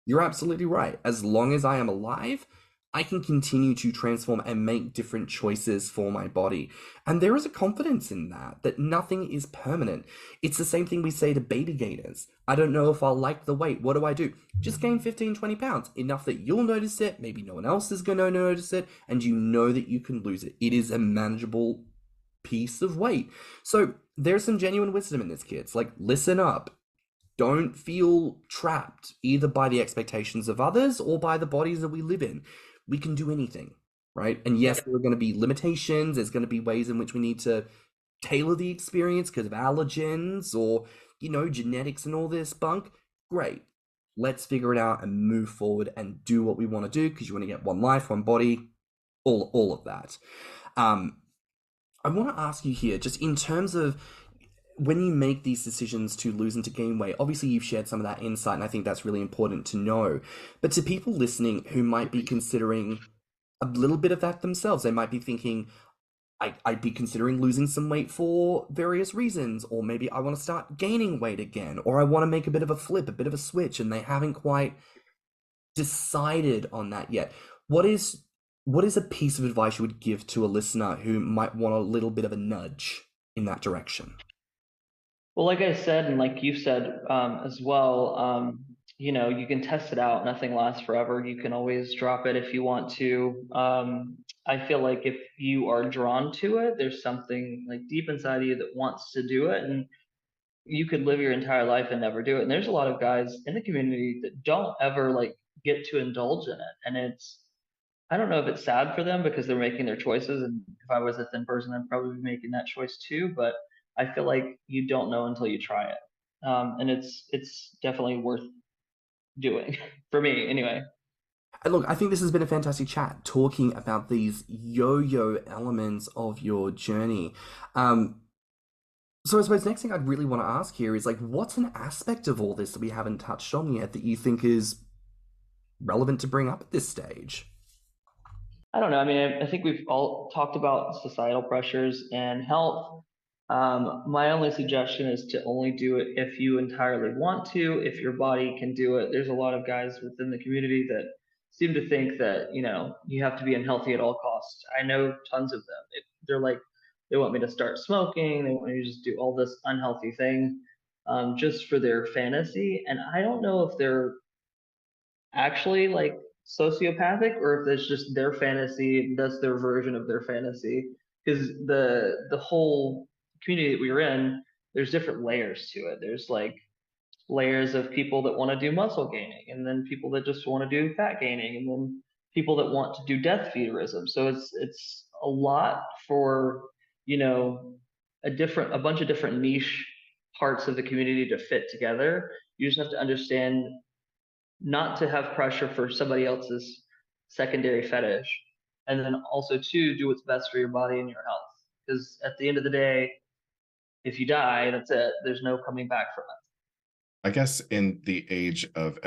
you're absolutely right. As long as I am alive, I can continue to transform and make different choices for my body. And there is a confidence in that nothing is permanent. It's the same thing we say to baby gainers. I don't know if I'll like the weight. What do I do? Just gain 15, 20 pounds. Enough that you'll notice it. Maybe no one else is going to notice it. And you know that you can lose it. It is a manageable piece of weight. So there's some genuine wisdom in this, kids. Like, listen up. Don't feel trapped either by the expectations of others or by the bodies that we live in. We can do anything, right? And yes, there are going to be limitations. There's going to be ways in which we need to tailor the experience because of allergens or, genetics and all this bunk. Great. Let's figure it out and move forward and do what we want to do because you want to get one life, one body, all of that. I want to ask you here, just in terms of when you make these decisions to lose and to gain weight, obviously you've shared some of that insight, and I think that's really important to know. But to people listening who might be considering a little bit of that themselves, they might be thinking, I'd be considering losing some weight for various reasons, or maybe I want to start gaining weight again, or I want to make a bit of a flip, a bit of a switch, and they haven't quite decided on that yet. What is a piece of advice you would give to a listener who might want a little bit of a nudge in that direction? Well, like I said, and like you said as well, you can test it out. Nothing lasts forever. You can always drop it if you want to. I feel like if you are drawn to it, there's something like deep inside of you that wants to do it, and you could live your entire life and never do it. And there's a lot of guys in the community that don't ever like get to indulge in it, and I don't know if it's sad for them because they're making their choices. And if I was a thin person, I'd probably be making that choice too. But I feel like you don't know until you try it. And it's definitely worth doing for me anyway. Look, I think this has been a fantastic chat talking about these yo-yo elements of your journey. So I suppose next thing I'd really want to ask here is like, what's an aspect of all this that we haven't touched on yet that you think is relevant to bring up at this stage? I don't know. I mean, I think we've all talked about societal pressures and health. My only suggestion is to only do it if you entirely want to, if your body can do it. There's a lot of guys within the community that seem to think that, you have to be unhealthy at all costs. I know tons of them. They're like, they want me to start smoking. They want me to just do all this unhealthy thing just for their fantasy. And I don't know if they're actually like sociopathic or if it's just their fantasy, that's their version of their fantasy. Because the whole community that we were in, there's different layers to it. There's like layers of people that want to do muscle gaining, and then people that just want to do fat gaining, and then people that want to do death feederism. So it's a lot for a bunch of different niche parts of the community to fit together. You just have to understand not to have pressure for somebody else's secondary fetish, and then also to do what's best for your body and your health, because at the end of the day, if you die, that's it. There's no coming back from it. I guess in the age of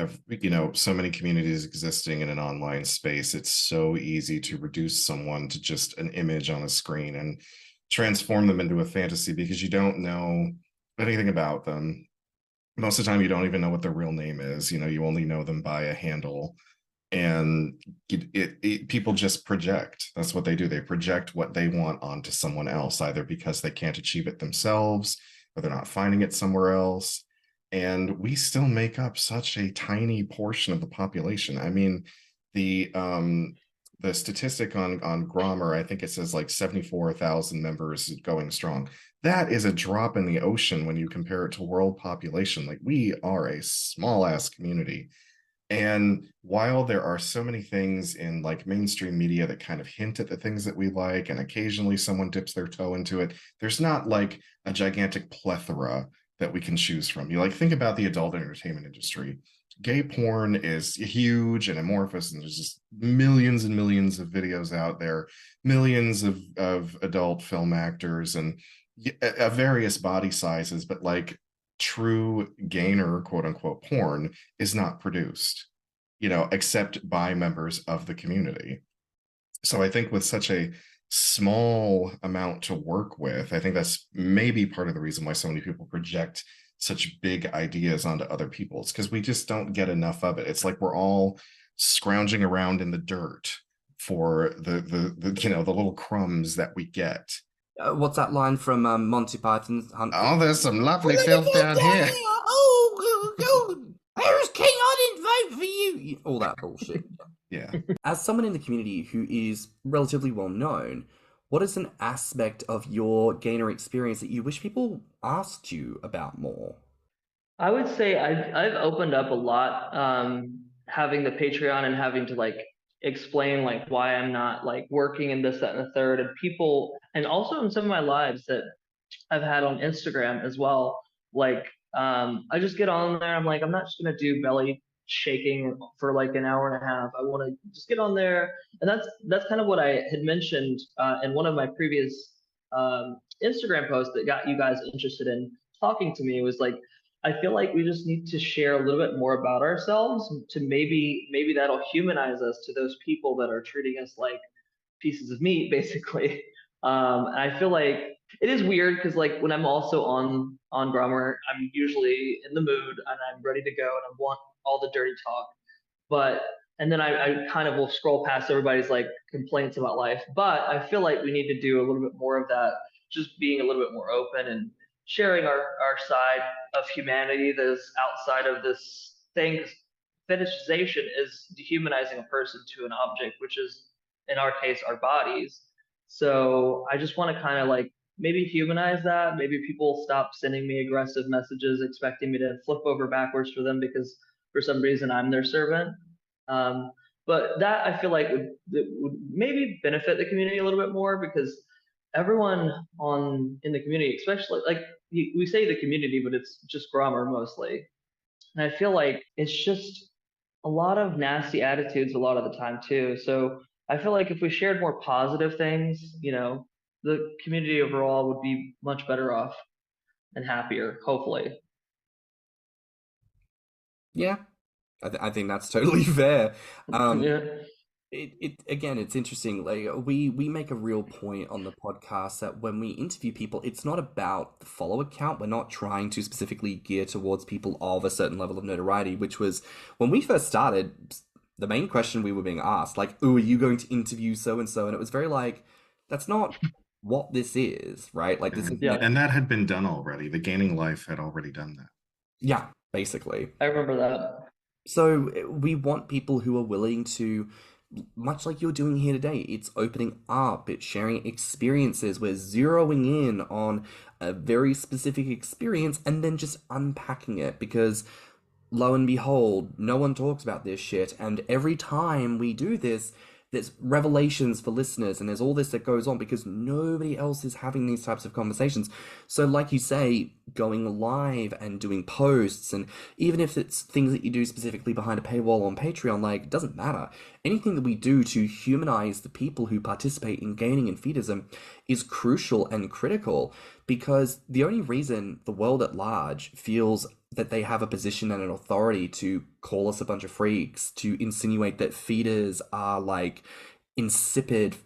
so many communities existing in an online space, it's so easy to reduce someone to just an image on a screen and transform them into a fantasy because you don't know anything about them. Most of the time, you don't even know what their real name is. You only know them by a handle. And people just project. That's what they do. They project what they want onto someone else, either because they can't achieve it themselves or they're not finding it somewhere else. And we still make up such a tiny portion of the population. I mean, the statistic on Grommr, I think it says like 74,000 members going strong. That is a drop in the ocean when you compare it to world population. Like, we are a small ass community. And while there are so many things in like mainstream media that kind of hint at the things that we like, and occasionally someone dips their toe into it, there's not like a gigantic plethora that we can choose from. You think about the adult entertainment industry. Gay porn is huge and amorphous, and there's just millions and millions of videos out there, millions of adult film actors and various body sizes, but like true gainer, quote unquote, porn is not produced, except by members of the community. So I think with such a small amount to work with, I think that's maybe part of the reason why so many people project such big ideas onto other people. It's because we just don't get enough of it. It's like we're all scrounging around in the dirt for the little crumbs that we get. What's that line from Monty Python's Hunt? Oh, there's some lovely filth down here. Oh, Harris King, I didn't vote for you. All that bullshit. Yeah. As someone in the community who is relatively well known, what is an aspect of your gainer experience that you wish people asked you about more? I would say I've opened up a lot, having the Patreon and having to like explain like why I'm not like working in this, that, and the third, and people, and also in some of my lives that I've had on Instagram as well. Like, I just get on there. I'm like, I'm not just gonna do belly shaking for like an hour and a half. I want to just get on there, and that's kind of what I had mentioned in one of my previous Instagram posts that got you guys interested in talking to me. It was like, I feel like we just need to share a little bit more about ourselves to maybe that'll humanize us to those people that are treating us like pieces of meat, basically. And I feel like it is weird because like when I'm also on Grommr, I'm usually in the mood and I'm ready to go and I want all the dirty talk. But and then I kind of will scroll past everybody's like complaints about life. But I feel like we need to do a little bit more of that, just being a little bit more open and sharing our side of humanity that is outside of this thing. 'Cause fetishization is dehumanizing a person to an object, which is in our case our bodies. So I just want to kind of like maybe humanize that. Maybe people stop sending me aggressive messages expecting me to flip over backwards for them because for some reason I'm their servant. Um, but that I feel like would maybe benefit the community a little bit more because everyone in the community, especially like we say the community, but it's just Grommr mostly. And I feel like it's just a lot of nasty attitudes a lot of the time too. So I feel like if we shared more positive things, the community overall would be much better off and happier, hopefully. Yeah, I think that's totally fair. Yeah. It again, it's interesting. Like we make a real point on the podcast that when we interview people, it's not about the follower count. We're not trying to specifically gear towards people of a certain level of notoriety, which was when we first started, the main question we were being asked, like, "Oh, are you going to interview so and so?" And it was very like, that's not what this is, right? Like this is and that had been done already. The Gaining Life had already done that. Yeah, basically. I remember that. So we want people who are willing to, much like you're doing here today, it's opening up, it's sharing experiences, we're zeroing in on a very specific experience and then just unpacking it because lo and behold, no one talks about this shit. And every time we do this, there's revelations for listeners and there's all this that goes on because nobody else is having these types of conversations. So like you say, going live and doing posts, and even if it's things that you do specifically behind a paywall on Patreon, like, it doesn't matter. Anything that we do to humanize the people who participate in gaining and feedism is crucial and critical because the only reason the world at large feels that they have a position and an authority to call us a bunch of freaks, to insinuate that feeders are like insipid,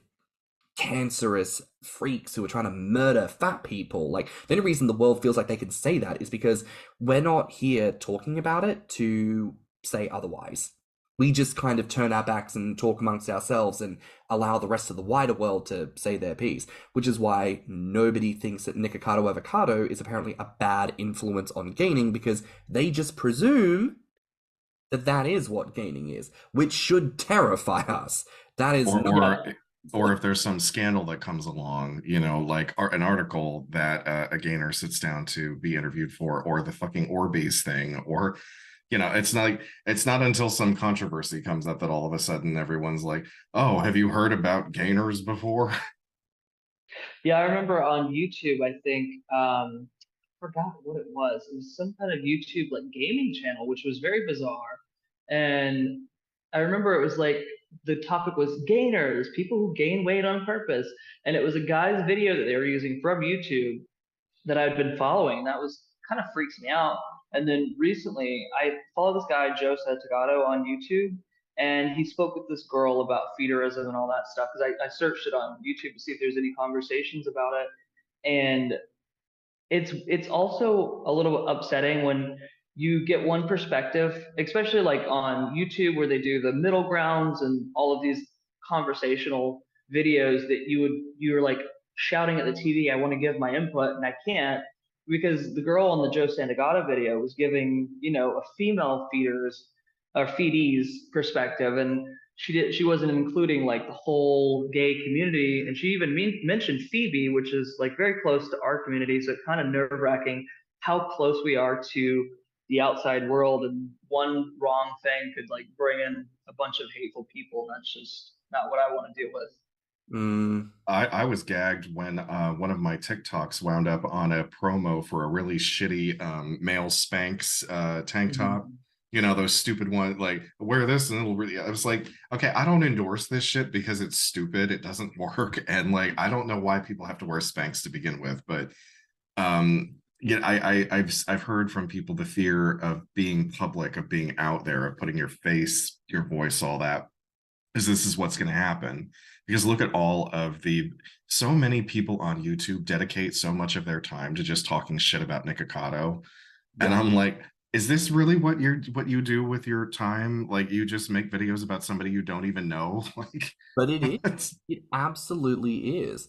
cancerous freaks who are trying to murder fat people. Like, the only reason the world feels like they can say that is because we're not here talking about it to say otherwise. We just kind of turn our backs and talk amongst ourselves and allow the rest of the wider world to say their piece, which is why nobody thinks that Nikocado Avocado is apparently a bad influence on gaining because they just presume that that is what gaining is, which should terrify us. That is or if there's some scandal that comes along, like an article that a gainer sits down to be interviewed for, or the fucking Orbeez thing, or it's not until some controversy comes up that all of a sudden everyone's like, oh, have you heard about gainers before? Yeah, I remember on YouTube, I think, forgot what it was. It was some kind of YouTube like gaming channel, which was very bizarre. And I remember it was like the topic was gainers, people who gain weight on purpose. And it was a guy's video that they were using from YouTube that I'd been following. That was kind of freaks me out. And then recently, I follow this guy, Joe Tagato, on YouTube, and he spoke with this girl about feederism and all that stuff because I searched it on YouTube to see if there's any conversations about it. And it's also a little upsetting when you get one perspective, especially like on YouTube where they do the middle grounds and all of these conversational videos that you're like shouting at the TV, I want to give my input and I can't because the girl on the Joe Santagato video was giving, a female feeders or feedees perspective, and she wasn't including like the whole gay community, and she even mentioned Phoebe, which is like very close to our community, so it's kind of nerve-wracking how close we are to the outside world, and one wrong thing could like bring in a bunch of hateful people, and that's just not what I want to deal with. I was gagged when one of my TikToks wound up on a promo for a really shitty male Spanx tank top. Those stupid ones, like, wear this and it'll really, I was like, okay, I don't endorse this shit because it's stupid, it doesn't work, and like, I don't know why people have to wear Spanx to begin with, but I've heard from people the fear of being public, of being out there, of putting your face, your voice, all that, is this is what's going to happen Because look at all of so many people on YouTube dedicate so much of their time to just talking shit about Nikocado. And I'm like, is this really what you do with your time? Like, you just make videos about somebody you don't even know? Like, but it is. It absolutely is.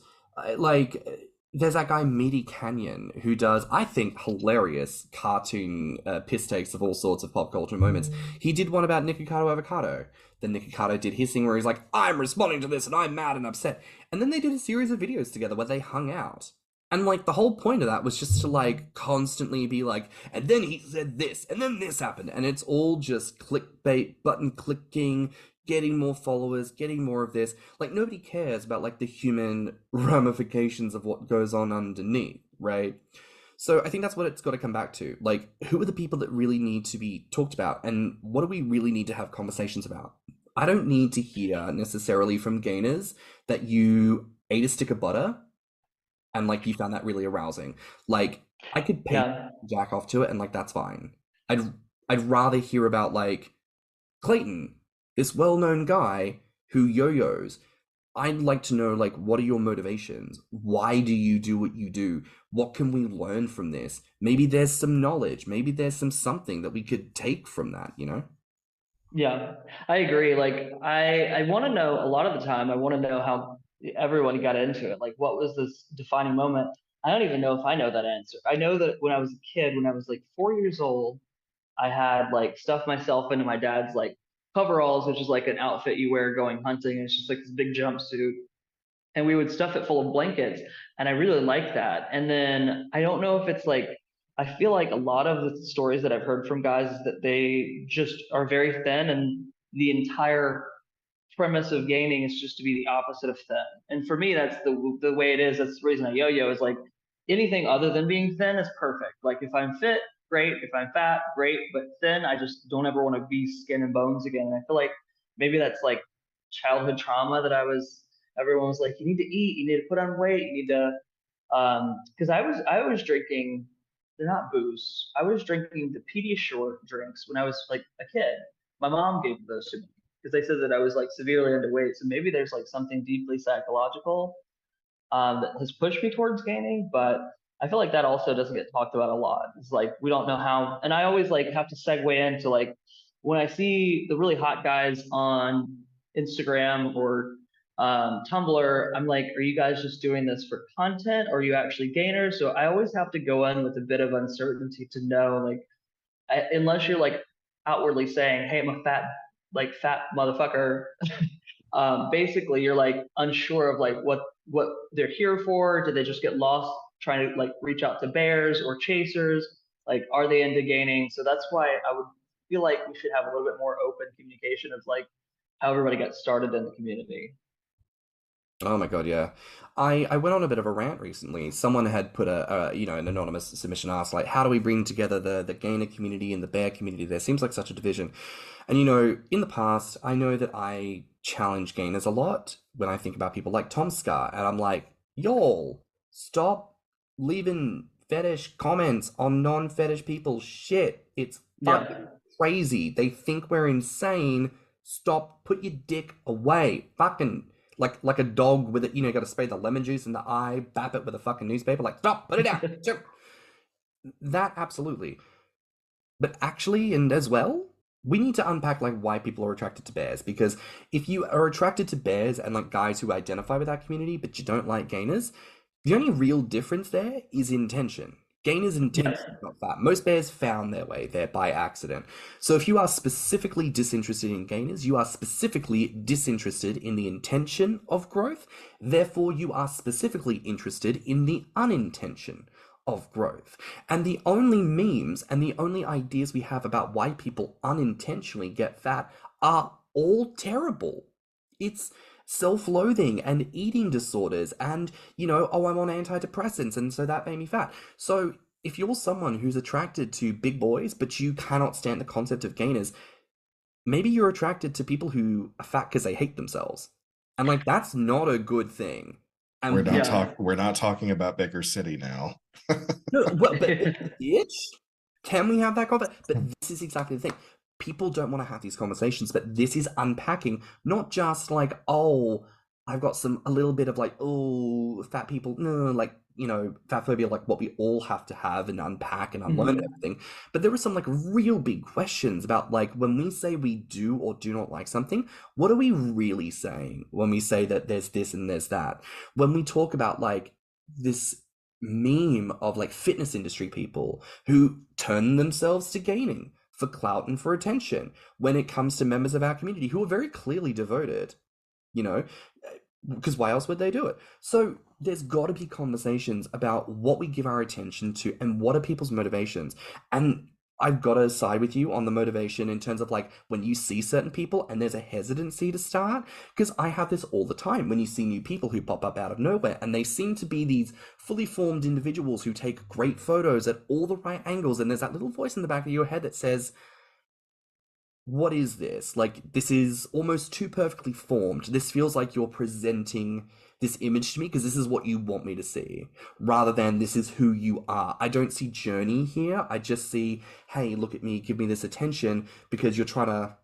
Like, there's that guy Meaty Canyon who does, I think, hilarious cartoon piss takes of all sorts of pop culture moments. He did one about Nikocado Avocado. Then Nikocado did his thing where he's like, I'm responding to this and I'm mad and upset. And then they did a series of videos together where they hung out. And, like, the whole point of that was just to, like, constantly be like, and then he said this, and then this happened. And it's all just clickbait, button clicking, getting more followers, getting more of this. Like, nobody cares about, like, the human ramifications of what goes on underneath, right? So I think that's what it's got to come back to. Like, who are the people that really need to be talked about? And what do we really need to have conversations about? I don't need to hear necessarily from gainers that you ate a stick of butter and, like, you found that really arousing. Like, I could pay jack off to it and, like, that's fine. I'd rather hear about, like, Clayton, this well-known guy who yo-yos. I'd like to know, like, what are your motivations? Why do you do what you do? What can we learn from this? Maybe there's some knowledge. Maybe there's something that we could take from that, you know? Yeah, I agree. Like, I want to know, a lot of the time, I want to know how everyone got into it. Like, what was this defining moment? I don't even know if I know that answer. I know that when I was a kid, when I was like 4 years old, I had like stuffed myself into my dad's like coveralls, which is like an outfit you wear going hunting. And it's just like this big jumpsuit. And we would stuff it full of blankets. And I really liked that. And then I don't know if it's like, I feel like a lot of the stories that I've heard from guys is that they just are very thin, and the entire premise of gaining is just to be the opposite of thin. And for me, that's the way it is. That's the reason I yo-yo is like anything other than being thin is perfect. Like if I'm fit, great. If I'm fat, great. But thin, I just don't ever want to be skin and bones again. And I feel like maybe that's like childhood trauma that everyone was like, you need to eat, you need to put on weight, you need to, because I was drinking, they're not booze. I was drinking the Pediasure drinks when I was like a kid. My mom gave those to me because they said that I was like severely underweight. So maybe there's like something deeply psychological that has pushed me towards gaining, but I feel like that also doesn't get talked about a lot. It's like we don't know how, and I always like have to segue into like when I see the really hot guys on Instagram or Tumblr, I'm like, are you guys just doing this for content or are you actually gainers? So I always have to go in with a bit of uncertainty to know, like, unless you're like outwardly saying, hey, I'm a fat motherfucker. Basically you're like unsure of like what they're here for. Did they just get lost trying to like reach out to bears or chasers? Like, are they into gaining? So that's why I would feel like we should have a little bit more open communication of like how everybody got started in the community. Oh my God, yeah. I went on a bit of a rant recently. Someone had put an anonymous submission asked, like, how do we bring together the gainer community and the bear community? There seems like such a division. And, in the past, I know that I challenge gainers a lot when I think about people like Tom Scar. And I'm like, y'all, stop leaving fetish comments on non-fetish people. Shit, it's fucking crazy. They think we're insane. Stop, put your dick away. Fucking... Like a dog with it, got to spray the lemon juice in the eye, bap it with a fucking newspaper, like, stop, put it down. That, absolutely. But actually, and as well, we need to unpack, like, why people are attracted to bears. Because if you are attracted to bears and, like, guys who identify with that community, but you don't like gainers, the only real difference there is intention. Gainers' intention, not that. Most bears found their way there by accident. So if you are specifically disinterested in gainers, you are specifically disinterested in the intention of growth. Therefore, you are specifically interested in the unintention of growth. And the only memes and the only ideas we have about why people unintentionally get fat are all terrible. It's self-loathing and eating disorders and, oh, I'm on antidepressants and so that made me fat. So if you're someone who's attracted to big boys, but you cannot stand the concept of gainers, maybe you're attracted to people who are fat because they hate themselves. And, like, that's not a good thing. And we're not talking about Bigger City now. No, well, but bitch, can we have that conversation? But this is exactly the thing. People don't want to have these conversations, but this is unpacking not just like, oh, I've got a little bit of like, oh, fat people, no, like, fat phobia, like what we all have to have and unpack and unlearn and everything. But there are some like real big questions about like when we say we do or do not like something, what are we really saying when we say that there's this and there's that? When we talk about like this meme of like fitness industry people who turn themselves to gaming for clout and for attention when it comes to members of our community who are very clearly devoted, because why else would they do it? So there's got to be conversations about what we give our attention to and what are people's motivations. And I've got to side with you on the motivation in terms of like when you see certain people and there's a hesitancy to start, because I have this all the time when you see new people who pop up out of nowhere and they seem to be these fully formed individuals who take great photos at all the right angles, and there's that little voice in the back of your head that says, what is this? Like, this is almost too perfectly formed. This feels like you're presenting this image to me because this is what you want me to see, rather than this is who you are. I don't see journey here. I just see, hey, look at me, give me this attention because you're trying to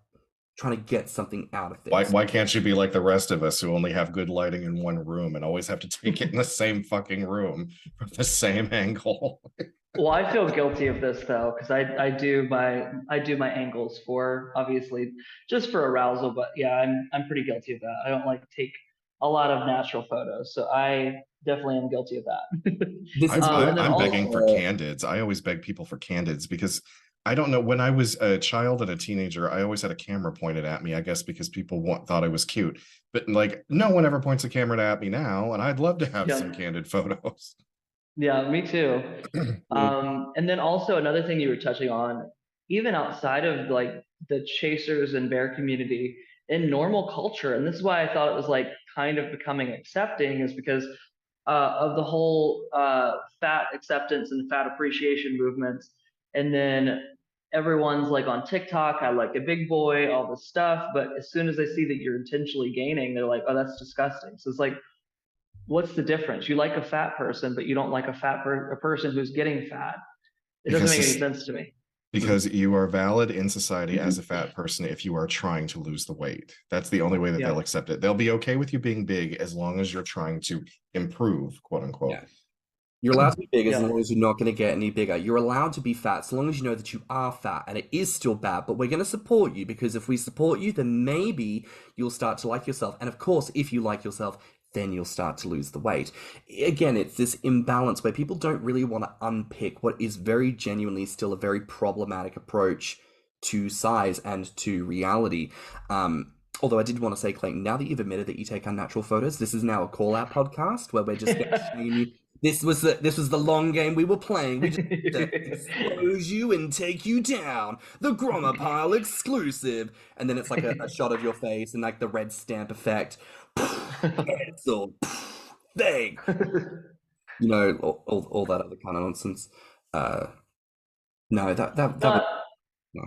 get something out of this. Why can't you be like the rest of us who only have good lighting in one room and always have to take it in the same fucking room from the same angle? Well, I feel guilty of this though, because I do my angles for obviously just for arousal, but yeah, I'm pretty guilty of that. I don't like to take a lot of natural photos, so I definitely am guilty of that. I'm begging for candids. I always beg people for candids because I don't know, when I was a child and a teenager, I always had a camera pointed at me, I guess because people thought I was cute. But like, no one ever points a camera at me now, and I'd love to have some candid photos. Yeah, me too. And then also another thing you were touching on, even outside of like the chasers and bear community in normal culture, and this is why I thought it was like kind of becoming accepting, is because of the whole fat acceptance and fat appreciation movements. And then everyone's like on TikTok, I like a big boy, all this stuff. But as soon as they see that you're intentionally gaining, they're like, oh, that's disgusting. So it's like, what's the difference? You like a fat person, but you don't like a person who's getting fat. It doesn't make any sense to me. Because you are valid in society as a fat person if you are trying to lose the weight. That's the only way that they'll accept it. They'll be okay with you being big as long as you're trying to improve, quote unquote. Yeah. You're allowed to be big as long as you're not going to get any bigger. You're allowed to be fat so long as you know that you are fat, and it is still bad, but we're going to support you, because if we support you, then maybe you'll start to like yourself. And of course, if you like yourself, then you'll start to lose the weight. Again, it's this imbalance where people don't really want to unpick what is very genuinely still a very problematic approach to size and to reality. Although I did want to say, Clayton, now that you've admitted that you take unnatural photos, this is now a call-out podcast where we're just going to you. This was the long game we were playing. We just expose you and take you down. The grommrpile exclusive. And then it's like a shot of your face and like the red stamp effect. Cancel. Thing. All that other kind of nonsense. No, that no.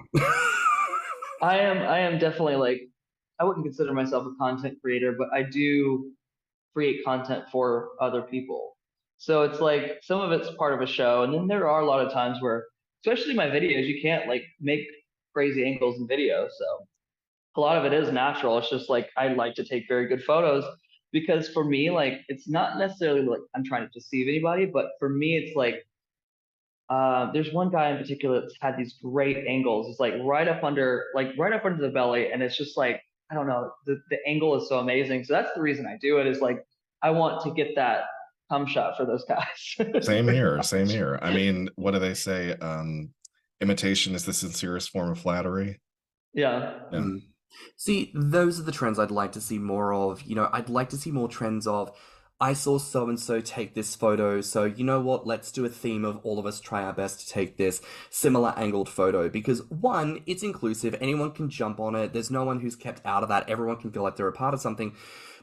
I am definitely like, I wouldn't consider myself a content creator, but I do create content for other people. So it's like some of it's part of a show, and then there are a lot of times where, especially my videos, you can't like make crazy angles in video. So a lot of it is natural. It's just like I like to take very good photos, because for me, like, it's not necessarily like I'm trying to deceive anybody, but for me, it's like there's one guy in particular that's had these great angles. It's like right up under the belly, and it's just like, I don't know, the angle is so amazing. So that's the reason I do it, is like I want to get that thumb shot for those guys. Same here. I mean, what do they say? Imitation is the sincerest form of flattery. Yeah. See, those are the trends I'd like to see more of. I'd like to see more trends of, I saw so-and-so take this photo, so you know what, let's do a theme of all of us try our best to take this similar angled photo, because one, it's inclusive, anyone can jump on it, there's no one who's kept out of that, everyone can feel like they're a part of something.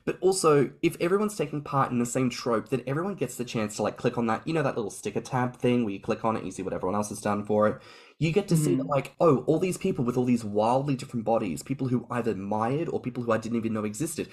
But also, if everyone's taking part in the same trope, then everyone gets the chance to like click on that, that little sticker tab thing where you click on it and you see what everyone else has done for it. You get to see that, like, oh, all these people with all these wildly different bodies, people who I've admired or people who I didn't even know existed.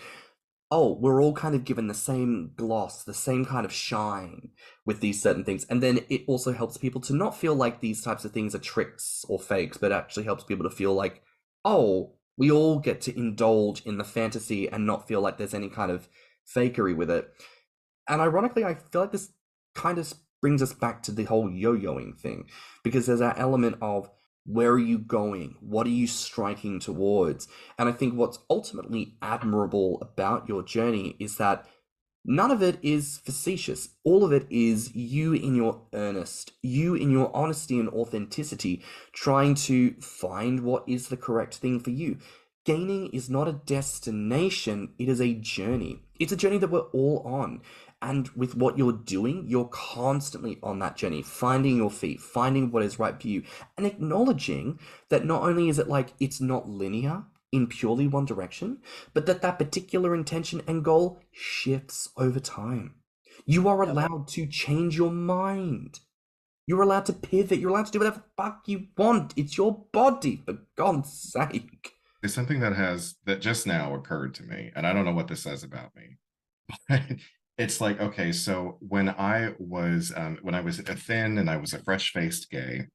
Oh, we're all kind of given the same gloss, the same kind of shine with these certain things. And then it also helps people to not feel like these types of things are tricks or fakes, but actually helps people to feel like, oh, we all get to indulge in the fantasy and not feel like there's any kind of fakery with it. And ironically, I feel like this kind of brings us back to the whole yo-yoing thing, because there's that element of, where are you going? What are you striking towards? And I think what's ultimately admirable about your journey is that none of it is facetious. All of it is you in your earnest, you in your honesty and authenticity, trying to find what is the correct thing for you. Gaining is not a destination, it is a journey. It's a journey that we're all on. And with what you're doing, you're constantly on that journey, finding your feet, finding what is right for you, and acknowledging that not only is it like it's not linear in purely one direction, but that particular intention and goal shifts over time. You are allowed to change your mind. You're allowed to pivot. You're allowed to do whatever the fuck you want. It's your body, for God's sake. There's something that just now occurred to me, and I don't know what this says about me. It's like, okay, so when I was a thin and I was a fresh-faced gay,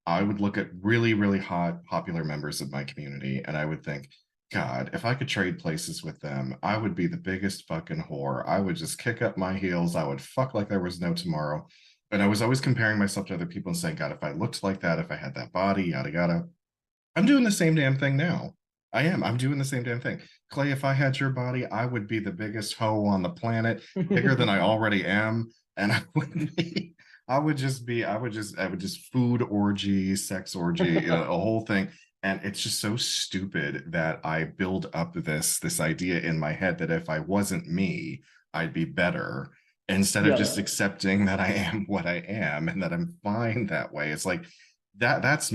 I would look at really, really hot, popular members of my community, and I would think, God, if I could trade places with them, I would be the biggest fucking whore. I would just kick up my heels. I would fuck like there was no tomorrow. And I was always comparing myself to other people and saying, God, if I looked like that, if I had that body, yada, yada. I'm doing the same damn thing now. I'm doing the same damn thing. Clay, if I had your body, I would be the biggest hoe on the planet, bigger than I already am. And I would just food orgy, sex orgy, a whole thing. And it's just so stupid that I build up this idea in my head that if I wasn't me, I'd be better, instead of just accepting that I am what I am and that I'm fine that way. It's like that's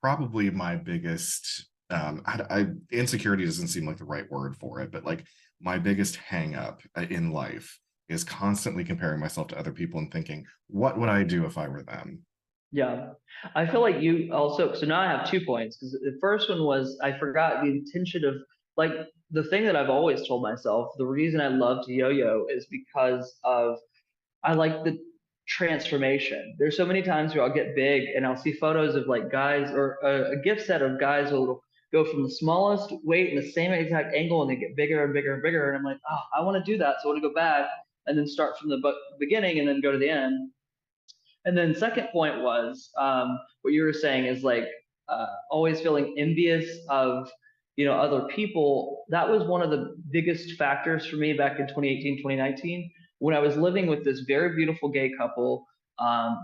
probably my biggest insecurity doesn't seem like the right word for it, but like my biggest hang up in life is constantly comparing myself to other people and thinking, what would I do if I were them? Yeah, I feel like you also, so now I have 2 points, because the first one was, I forgot the intention of, like, the thing that I've always told myself, the reason I love to yo-yo is because of, I like the transformation. There's so many times where I'll get big and I'll see photos of like guys, or a gift set of guys who will go from the smallest weight in the same exact angle and they get bigger and bigger and bigger. And I'm like, oh, I want to do that. So I want to go back and then start from the beginning and then go to the end. And then second point was, what you were saying is like, always feeling envious of, other people. That was one of the biggest factors for me back in 2018, 2019, when I was living with this very beautiful gay couple.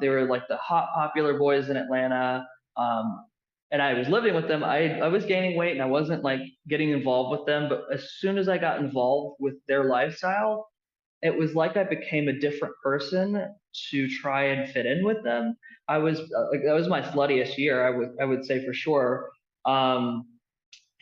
They were like the hot, popular boys in Atlanta. And I was living with them. I was gaining weight and I wasn't like getting involved with them. But as soon as I got involved with their lifestyle, it was like I became a different person to try and fit in with them. I was like, that was my sluttiest year, I would say, for sure.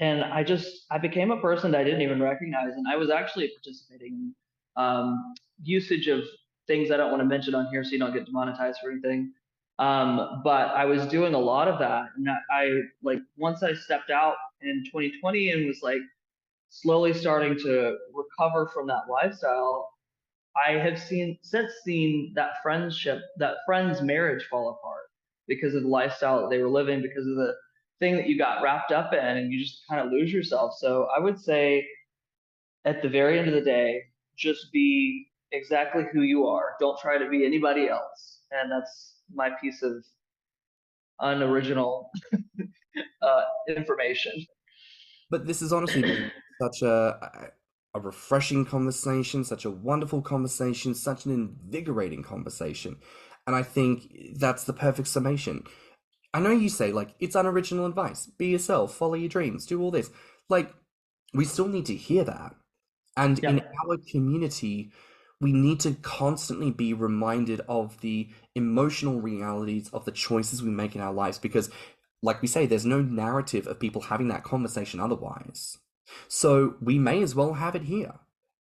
And I became a person that I didn't even recognize. And I was actually participating in usage of things I don't want to mention on here so you don't get demonetized for anything. But I was doing a lot of that. And I like, once I stepped out in 2020 and was like slowly starting to recover from that lifestyle, I have since seen that friend's marriage fall apart because of the lifestyle that they were living, because of the thing that you got wrapped up in, and you just kind of lose yourself. So I would say at the very end of the day, just be exactly who you are. Don't try to be anybody else. And that's my piece of unoriginal information. But this is honestly been such a refreshing conversation, such a wonderful conversation, such an invigorating conversation. And I think that's the perfect summation. I know you say, like, it's unoriginal advice. Be yourself, follow your dreams, do all this. Like, we still need to hear that. And in our community, we need to constantly be reminded of the emotional realities of the choices we make in our lives, because, like we say, there's no narrative of people having that conversation otherwise. So we may as well have it here.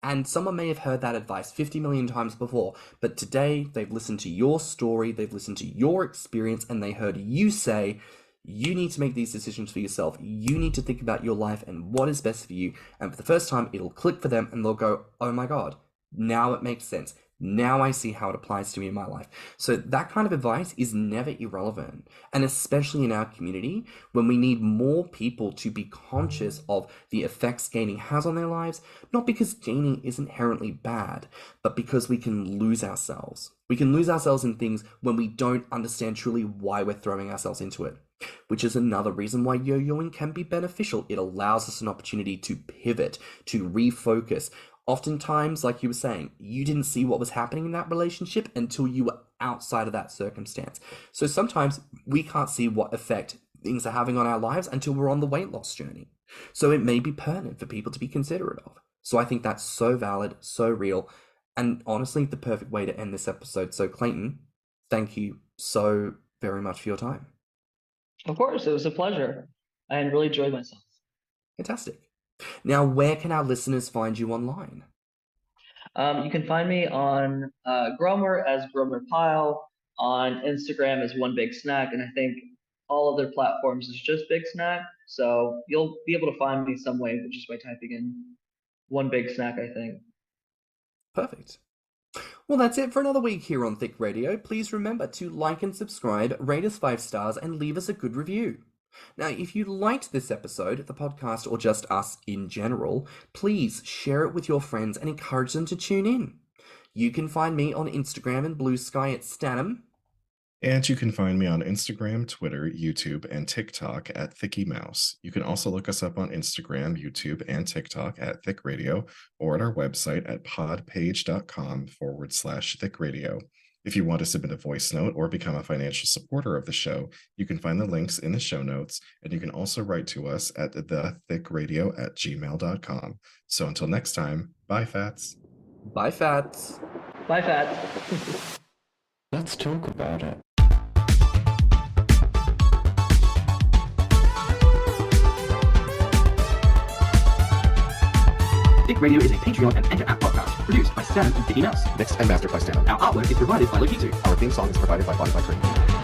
And someone may have heard that advice 50 million times before, but today they've listened to your story, they've listened to your experience, and they heard you say, you need to make these decisions for yourself. You need to think about your life and what is best for you. And for the first time, it'll click for them and they'll go, oh my God, now it makes sense. Now I see how it applies to me in my life. So that kind of advice is never irrelevant. And especially in our community, when we need more people to be conscious of the effects gaming has on their lives, not because gaming is inherently bad, but because we can lose ourselves. We can lose ourselves in things when we don't understand truly why we're throwing ourselves into it, which is another reason why yo-yoing can be beneficial. It allows us an opportunity to pivot, to refocus. Oftentimes, like you were saying, you didn't see what was happening in that relationship until you were outside of that circumstance. So sometimes we can't see what effect things are having on our lives until we're on the weight loss journey. So it may be pertinent for people to be considerate of. So I think that's so valid, so real, and honestly, the perfect way to end this episode. So Clayton, thank you so very much for your time. Of course, it was a pleasure. I really enjoyed myself. Fantastic. Now, where can our listeners find you online? You can find me on Grommr as grommrpile, on Instagram as One Big Snack, and I think all other platforms is just Big Snack. So you'll be able to find me some way just by typing in One Big Snack, I think. Perfect. Well, that's it for another week here on Thicc Radio. Please remember to like and subscribe, rate us 5 stars, and leave us a good review. Now, if you liked this episode, the podcast, or just us in general, please share it with your friends and encourage them to tune in. You can find me on Instagram and BlueSky at stannnum. And you can find me on Instagram, Twitter, YouTube, and TikTok at thiccmouse. You can also look us up on Instagram, YouTube, and TikTok at Thicc Radio, or at our website at podpage.com/Thicc Radio. If you want to submit a voice note or become a financial supporter of the show, you can find the links in the show notes, and you can also write to us at thiccradio@gmail.com. So until next time, bye, Fats. Bye, Fats. Bye, Fats. Let's talk about it. Thicc Radio is a Patreon and Anchor app podcast produced by Stan and Thiccy Mouse. Mixed and mastered by stannnum. Our artwork is provided by Lokitu. Our theme song is provided by Clayton.